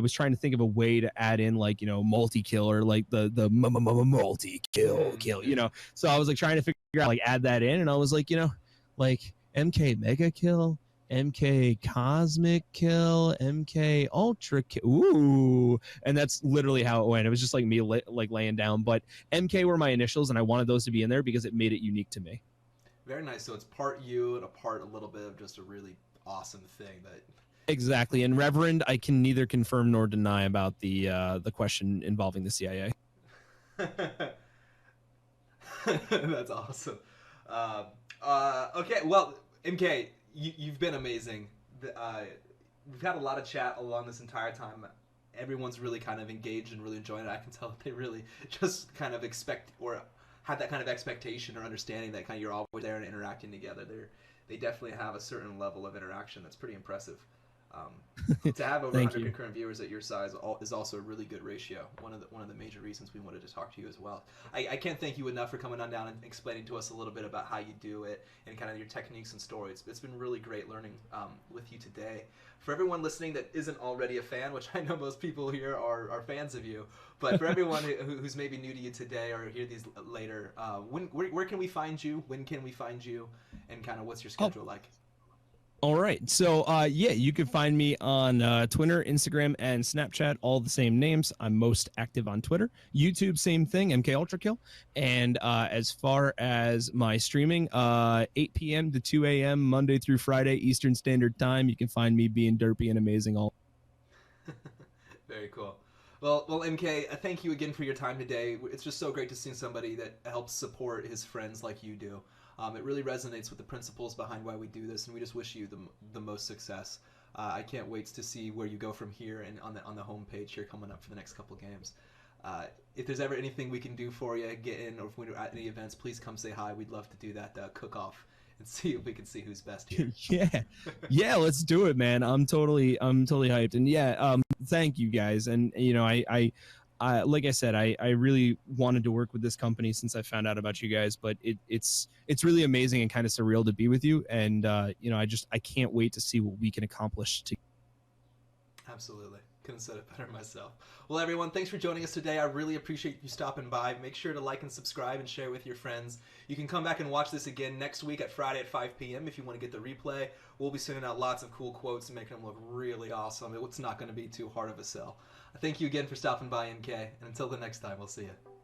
was trying to think of a way to add in like multi-kill or like the multi-kill, so I was like trying to figure out like add that in, and I was like like MK Mega Kill, MK Cosmic Kill, MK Ultra Kill. Ooh, and that's literally how it went. It was just like me like laying down, but MK were my initials, and I wanted those to be in there because it made it unique to me. Very nice. So it's part you and a part a little bit of just a really awesome thing that. Exactly. And Reverend, I can neither confirm nor deny about the question involving the CIA. That's awesome. Okay, well, MK, you've been amazing. We've had a lot of chat along this entire time. everyone's really kind of engaged and really enjoying it. I can tell that they really just kind of expect or have that kind of expectation or understanding that kind of you're always there and interacting together. They definitely have a certain level of interaction that's pretty impressive. To have over 100 concurrent viewers at your size is also a really good ratio. One of the major reasons we wanted to talk to you as well. I can't thank you enough for coming on down and explaining to us a little bit about how you do it and kind of your techniques and stories. It's been really great learning with you today. For everyone listening that isn't already a fan, which I know most people here are fans of you, but for everyone who's maybe new to you today or hear these later, where can we find you? When can we find you? And kind of what's your schedule like? All right. So, yeah, you can find me on Twitter, Instagram, and Snapchat, all the same names. I'm most active on Twitter. YouTube, same thing, MKUltraKill. And as far as my streaming, 8 p.m. to 2 a.m. Monday through Friday, Eastern Standard Time. You can find me being derpy and amazing all. Very cool. Well, MK, thank you again for your time today. It's just so great to see somebody that helps support his friends like you do. It really resonates with the principles behind why we do this, and we just wish you the most success. I can't wait to see where you go from here and on the homepage here coming up for the next couple of games. If there's ever anything we can do for you, get in, or if we're at any events, please come say hi. We'd love to do that cook-off and see if we can see who's best here. yeah, let's do it, man. I'm totally hyped, and yeah, thank you guys. And you know, I like I said, I really wanted to work with this company since I found out about you guys, but it's really amazing and kind of surreal to be with you. And you know, I can't wait to see what we can accomplish together. Absolutely. Couldn't said it better myself. Well, everyone, thanks for joining us today. I really appreciate you stopping by. Make sure to like and subscribe and share with your friends. You can come back and watch this again next week at Friday at 5 p.m. if you want to get the replay. We'll be sending out lots of cool quotes and making them look really awesome. It's not going to be too hard of a sell. Thank you again for stopping by, MK. And until the next time, we'll see you.